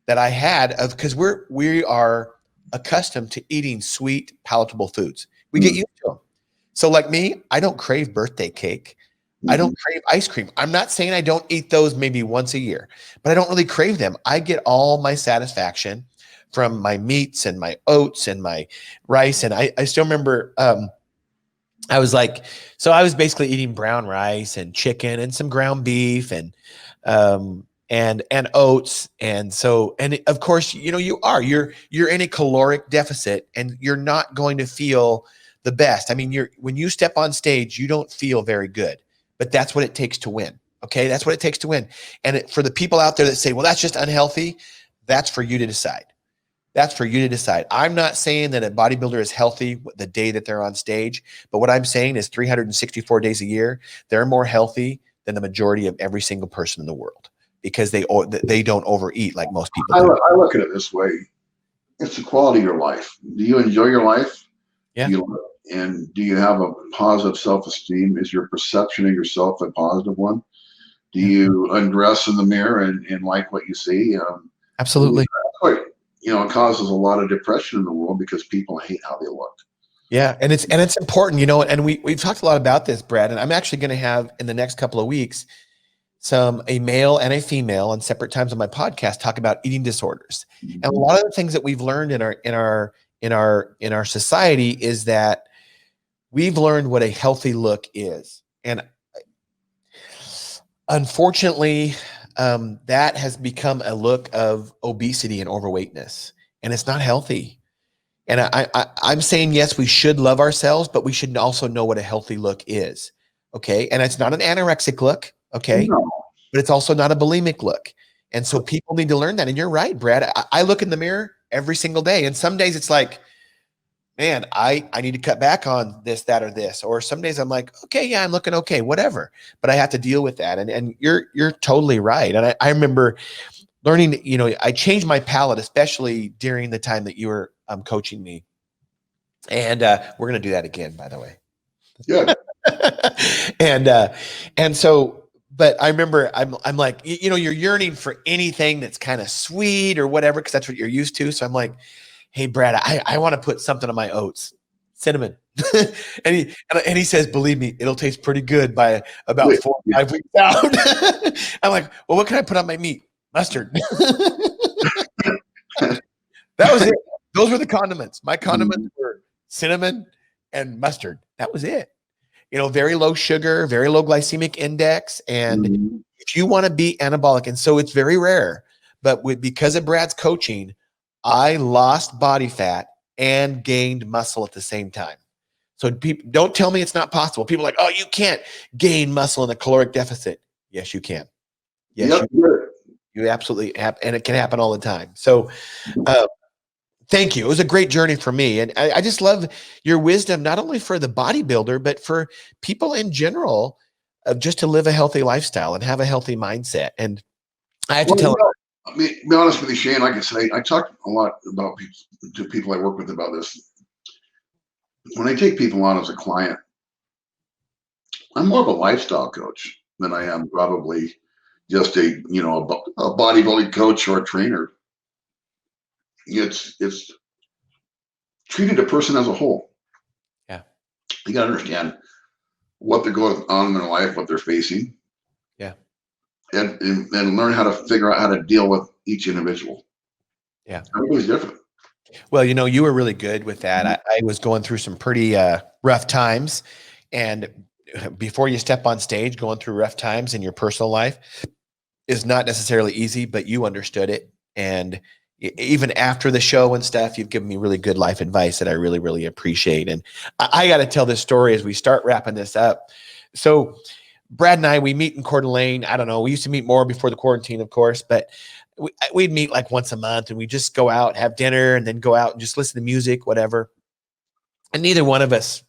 that I had of, because we are accustomed to eating sweet, palatable foods. We get used to them. So like me, I don't crave birthday cake. I don't crave ice cream. I'm not saying I don't eat those maybe once a year, but I don't really crave them. I get all my satisfaction from my meats and my oats and my rice. And I still remember, I was basically eating brown rice and chicken and some ground beef and oats. And of course, you're in a caloric deficit, and you're not going to feel the best. I mean, when you step on stage, you don't feel very good, but that's what it takes to win. Okay. That's what it takes to win. And for the people out there that say, well, that's just unhealthy, that's for you to decide. That's for you to decide. I'm not saying that a bodybuilder is healthy the day that they're on stage, but what I'm saying is 364 days a year, they're more healthy than the majority of every single person in the world, because they don't overeat like most people do. I look at it this way. It's the quality of your life. Do you enjoy your life? Yeah. And do you have a positive self-esteem? Is your perception of yourself a positive one? Do you undress in the mirror and like what you see? Absolutely. It causes a lot of depression in the world because people hate how they look. Yeah. And it's important, and we've talked a lot about this, Brad, and I'm actually going to have in the next couple of weeks, a male and a female on separate times on my podcast talk about eating disorders. And a lot of the things that we've learned in our society is that we've learned what a healthy look is. And unfortunately, that has become a look of obesity and overweightness, and it's not healthy. And I'm saying, yes, we should love ourselves, but we should also know what a healthy look is. Okay. And it's not an anorexic look. Okay. No. But it's also not a bulimic look. And so people need to learn that. And you're right, Brad. I look in the mirror every single day. And some days it's like, man, I need to cut back on this, that, or this. Or some days I'm like, okay, yeah, I'm looking okay, whatever. But I have to deal with that. And you're totally right. And I remember learning, I changed my palate, especially during the time that you were coaching me. And we're going to do that again, by the way. Yeah. And so, but I remember I'm like, you're yearning for anything that's kind of sweet or whatever, because that's what you're used to. So I'm like, hey, Brad, I want to put something on my oats, cinnamon. and he says, believe me, it'll taste pretty good by about 4 or 5 weeks out. I'm like, well, what can I put on my meat? Mustard. That was it. Those were the condiments. My condiments were cinnamon and mustard. That was it. Very low sugar, very low glycemic index. And if you want to be anabolic, and so it's very rare, but because of Brad's coaching, I lost body fat and gained muscle at the same time. So people don't tell me it's not possible. People are like, oh, you can't gain muscle in a caloric deficit. Yes, you can. Yes, you absolutely have, and it can happen all the time. So thank you. It was a great journey for me. And I just love your wisdom, not only for the bodybuilder, but for people in general, just to live a healthy lifestyle and have a healthy mindset. And I have to tell I mean, be honest with you, Shane, like I say, I talk a lot about to people I work with about this. When I take people on as a client, I'm more of a lifestyle coach than I am probably just a bodybuilding coach or a trainer. It's treating a person as a whole. Yeah. You got to understand what they're going on in their life, what they're facing. Yeah. And learn how to figure out how to deal with each individual. Yeah. Everybody's different. Well, you were really good with that. I was going through some pretty rough times. And before you step on stage, going through rough times in your personal life is not necessarily easy, but you understood it. And even after the show and stuff, you've given me really good life advice that I really, really appreciate. And I got to tell this story as we start wrapping this up. So Brad and I, we meet in Coeur d'Alene. I don't know. We used to meet more before the quarantine, of course, but we'd meet like once a month and we just go out, have dinner, and then go out and just listen to music, whatever. And neither one of us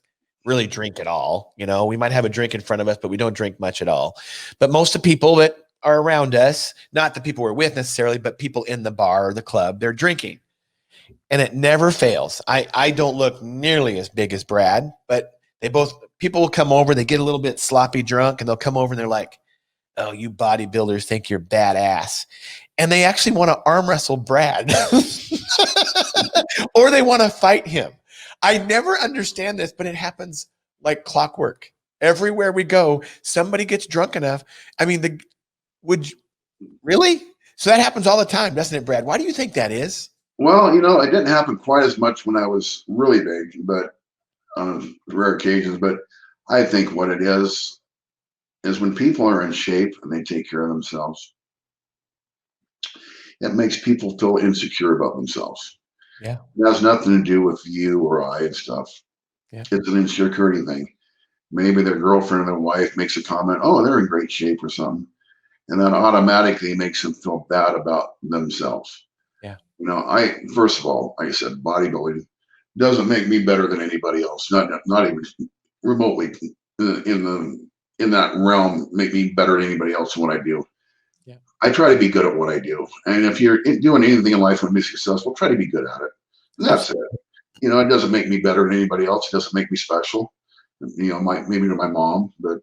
really drink at all. We might have a drink in front of us, but we don't drink much at all. But most of the people that are around us, not the people we're with necessarily, but people in the bar or the club, they're drinking. And it never fails. I don't look nearly as big as Brad, but people will come over, they get a little bit sloppy drunk, and they'll come over and they're like, oh, you bodybuilders think you're badass. And they actually want to arm wrestle Brad or they want to fight him. I never understand this, but it happens like clockwork. Everywhere we go, somebody gets drunk enough. I mean, really? So that happens all the time, doesn't it, Brad? Why do you think that is? Well, it didn't happen quite as much when I was really big, but on rare occasions. But I think what it is when people are in shape and they take care of themselves, it makes people feel insecure about themselves. Yeah. It has nothing to do with you or I and stuff. Yeah. It's an insecurity thing. Maybe their girlfriend or their wife makes a comment, oh, they're in great shape or something. And then automatically makes them feel bad about themselves. Yeah. First of all, like I said, bodybuilding doesn't make me better than anybody else. Not even remotely in that realm make me better than anybody else in what I do. Yeah. I try to be good at what I do. And if you're doing anything in life and be successful, try to be good at it. And that's it. It doesn't make me better than anybody else. It doesn't make me special. Maybe to my mom, but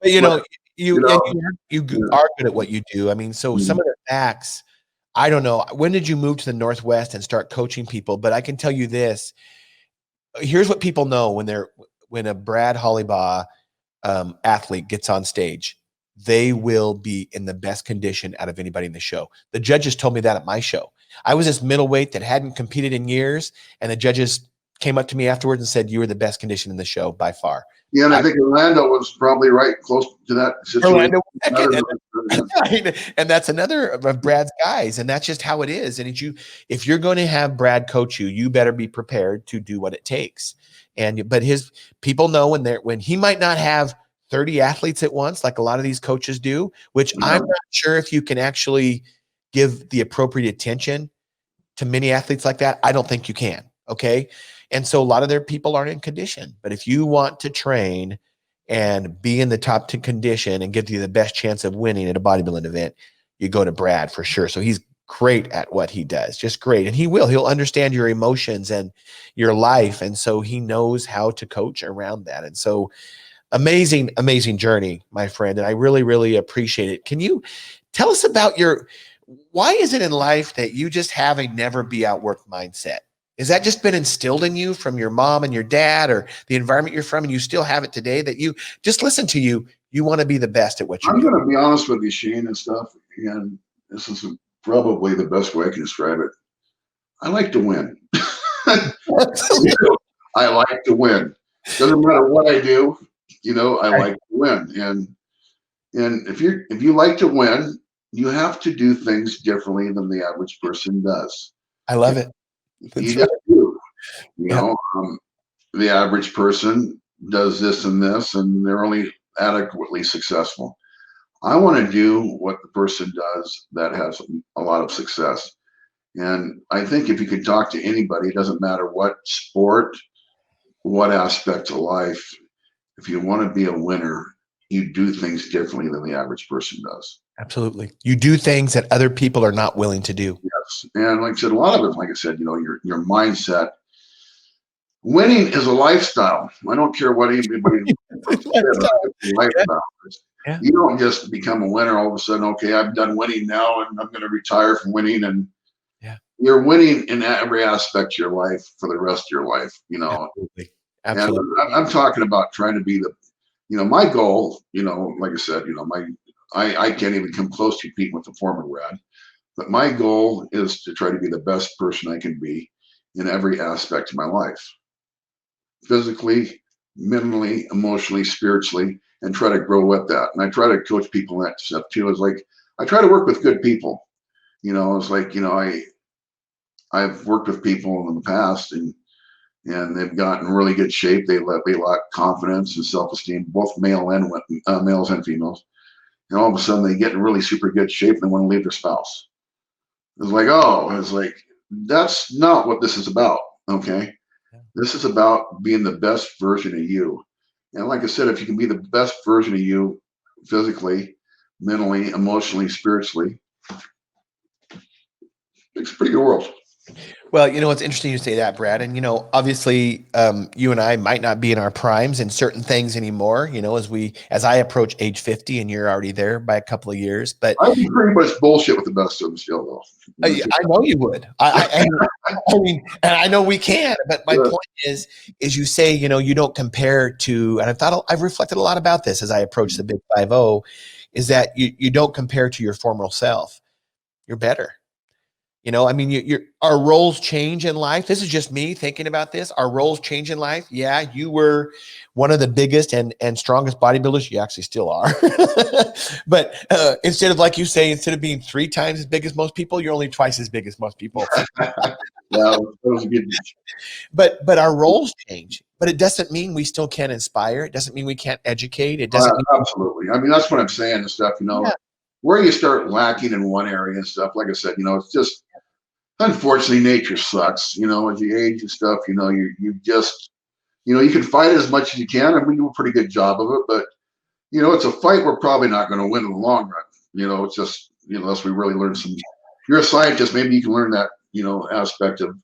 But you are good at what you do. I mean, so some of the facts, I don't know. When did you move to the Northwest and start coaching people? But I can tell you this. Here's what people know when a Brad Hollibaugh athlete gets on stage, they will be in the best condition out of anybody in the show. The judges told me that at my show. I was this middleweight that hadn't competed in years, and the judges came up to me afterwards and said, you were the best condition in the show by far. Yeah, and I think Orlando was probably right close to that situation. And that's another of Brad's guys, and that's just how it is. And if you're going to have Brad coach you, you better be prepared to do what it takes. But his people know when he might not have 30 athletes at once, like a lot of these coaches do, which I'm not sure if you can actually give the appropriate attention to many athletes like that. I don't think you can. Okay. And so a lot of their people aren't in condition, but if you want to train and be in the top 10 condition and give you the best chance of winning at a bodybuilding event, you go to Brad for sure. So he's great at what he does, just great. And he'll understand your emotions and your life. And so he knows how to coach around that. And so amazing, amazing journey, my friend. And I really, really appreciate it. Can you tell us about why is it in life that you just have a never be outworked mindset? Has that just been instilled in you from your mom and your dad or the environment you're from, and you still have it today that you just listen to you? You want to be the best at what you I'm do. going to be honest with you, Shane, and stuff. And this is probably the best way I can describe it. I like to win. I like to win. Doesn't matter what I do, I like to win. And if you like to win, you have to do things differently than the average person does. I love it. You That's right. just do. Yeah. The average person does this and this, and they're only adequately successful. I want to do what the person does that has a lot of success. And I think if you could talk to anybody, it doesn't matter what sport, what aspect of life, if you want to be a winner, you do things differently than the average person does. Absolutely. You do things that other people are not willing to do. Yes. And like I said, a lot of it, like I said, your mindset. Winning is a lifestyle. I don't care what anybody says. It's a lifestyle. Yeah. You don't just become a winner all of a sudden. Okay, I'm done winning now, and I'm going to retire from winning. And you're winning in every aspect of your life for the rest of your life. Absolutely. Absolutely. And I'm talking about trying to be my goal. Like I said, I can't even come close to competing with the former Brad. But my goal is to try to be the best person I can be in every aspect of my life. Physically, mentally, emotionally, spiritually, and try to grow with that. And I try to coach people in that stuff too. It's like I try to work with good people. It's like I've worked with people in the past, and they've gotten really good shape. They lack confidence and self-esteem, both males and females. And all of a sudden, they get in really super good shape and they want to leave their spouse. It's like that's not what this is about. Okay. This is about being the best version of you. And like I said, if you can be the best version of you physically, mentally, emotionally, spiritually, it's a pretty good world. Well, it's interesting you say that, Brad. And, obviously, you and I might not be in our primes in certain things anymore, as I approach age 50 and you're already there by a couple of years. But I'd be pretty much bullshit with the best of them still, though. I know you would. I mean, and I know we can, but my point is you say, you don't compare to, and I've reflected a lot about this as I approach the big 5-0, is that you don't compare to your former self. You're better. Our roles change in life. This is just me thinking about this. Our roles change in life. Yeah, you were one of the biggest and strongest bodybuilders. You actually still are. But instead of, like you say, instead of being 3 times as big as most people, you're only twice as big as most people. Yeah, that was a good news. But our roles change. But it doesn't mean we still can't inspire. It doesn't mean we can't educate. It doesn't mean absolutely. I mean, that's what I'm saying and stuff. Where you start lacking in one area and stuff. Like I said, it's just unfortunately nature sucks. As you age and stuff, you just you can fight as much as you can, and we do a pretty good job of it. But it's a fight we're probably not going to win in the long run. It's just unless we really learn some. You're a scientist, maybe you can learn that aspect of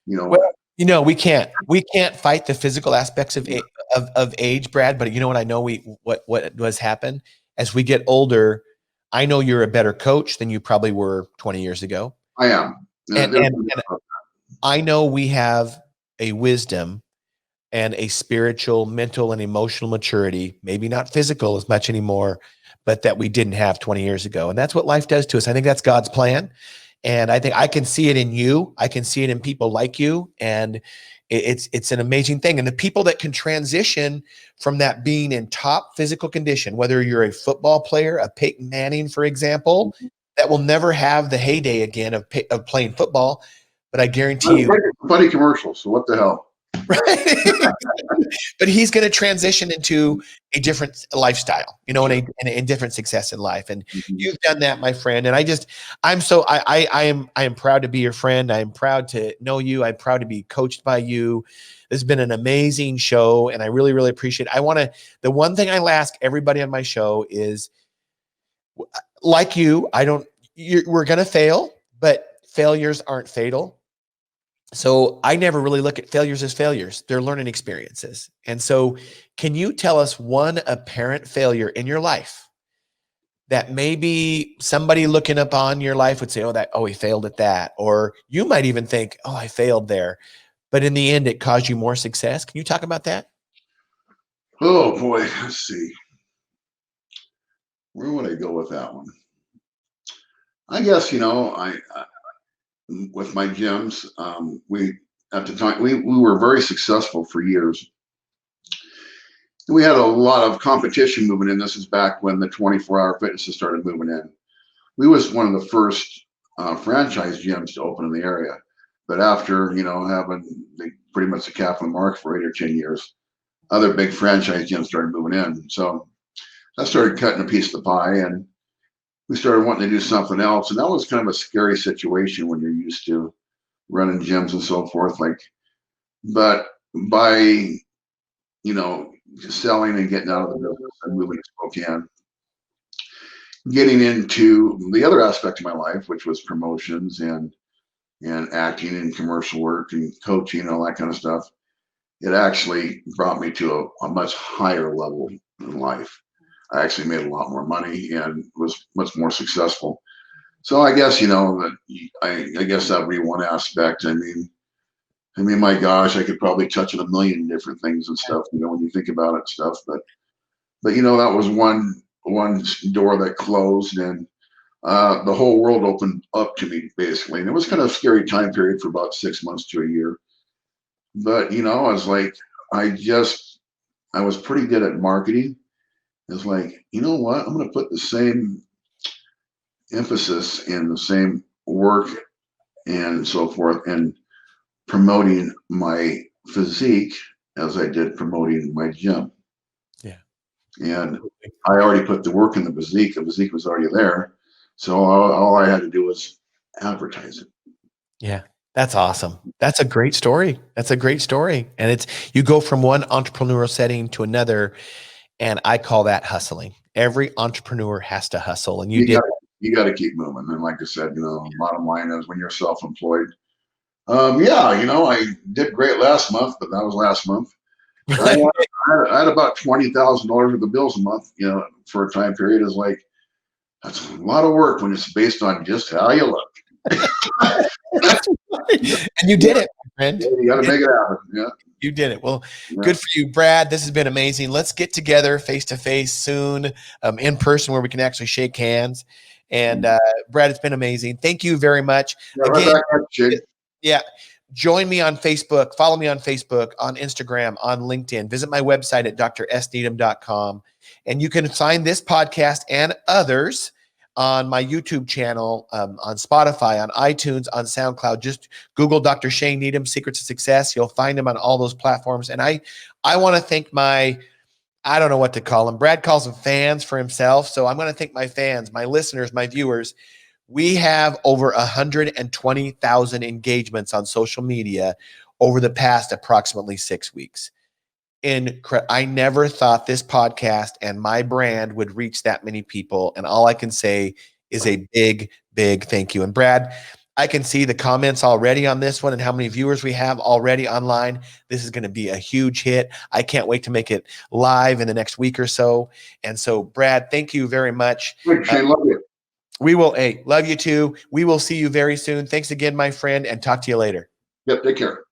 Well, we can't fight the physical aspects of age, Brad. But you know what I know what does happen as we get older. I know you're a better coach than you probably were 20 years ago. I am. And I know we have a wisdom and a spiritual, mental, and emotional maturity, maybe not physical as much anymore, but that we didn't have 20 years ago. And that's what life does to us. I think that's God's plan. And I think I can see it in you. I can see it in people like you. And it's an amazing thing. And the people that can transition from that being in top physical condition, whether you're a football player, a Peyton Manning, for example, that will never have the heyday again of playing football. But I guarantee you, funny commercials. So what the hell? Right. But he's going to transition into a different lifestyle, in a different success in life. And you've done that, my friend. And I am proud to be your friend. I am proud to know you. I'm proud to be coached by you. This has been an amazing show, and I really, really appreciate it. The one thing I ask everybody on my show is, like you, we're going to fail, but failures aren't fatal. So I never really look at failures as failures. They're learning experiences. And so can you tell us one apparent failure in your life that maybe somebody looking upon your life would say, oh, he failed at that. Or you might even think, oh, I failed there. but in the end, it caused you more success. Can you talk about that? Oh boy, let's see. Where would I go with that one? I guess, I with my gyms, we at the time we were very successful for years. We had a lot of competition moving in. This is back when the 24-hour fitnesses started moving in. We was one of the first franchise gyms to open in the area. But after, having pretty much the cap on the mark for 8 or 10 years, other big franchise gyms started moving in. So I started cutting a piece of the pie, and we started wanting to do something else. And that was kind of a scary situation when you're used to running gyms and so forth. But by, selling and getting out of the business and moving to Spokane, getting into the other aspect of my life, which was promotions and acting and commercial work and coaching and all that kind of stuff, it actually brought me to a much higher level in life. I actually made a lot more money and was much more successful. So I guess, that I guess that would be one aspect. I mean, my gosh, I could probably touch on a million different things and stuff, when you think about it and stuff. But that was one door that closed, and the whole world opened up to me basically. And it was kind of a scary time period for about 6 months to a year. But I was like, I was pretty good at marketing. It's like, you know what? I'm going to put the same emphasis and the same work and so forth and promoting my physique as I did promoting my gym. Yeah. And I already put the work in the physique. The physique was already there. So all I had to do was advertise it. Yeah. That's awesome. That's a great story. That's a great story. And you go from one entrepreneurial setting to another. And I call that hustling. Every entrepreneur has to hustle. And you got to keep moving. And like I said, bottom line is when you're self-employed, I did great last month, but that was last month. I had about $20,000 worth of bills a month, for a time period. Is like, that's a lot of work when it's based on just how you look. And you did it, my friend. Yeah, you got to make it happen. Yeah. You did it. Well, good for you, Brad. This has been amazing. Let's get together face-to-face soon, in person, where we can actually shake hands. And Brad, it's been amazing. Thank you very much. Yeah, join me on Facebook. Follow me on Facebook, on Instagram, on LinkedIn. Visit my website at drsneedham.com. And you can find this podcast and others on my YouTube channel, on Spotify, on iTunes, on SoundCloud. Just Google Dr. Shane Needham, Secrets of Success. You'll find him on all those platforms. And I want to thank I don't know what to call them. Brad calls them fans for himself. So I'm going to thank my fans, my listeners, my viewers. We have over 120,000 engagements on social media over the past approximately 6 weeks. I never thought this podcast and my brand would reach that many people. And all I can say is a big, big thank you. And Brad, I can see the comments already on this one and how many viewers we have already online. This is going to be a huge hit. I can't wait to make it live in the next week or so. And so, Brad, thank you very much. Shane, love you. We will, love you too. We will see you very soon. Thanks again, my friend, and talk to you later. Yep, take care.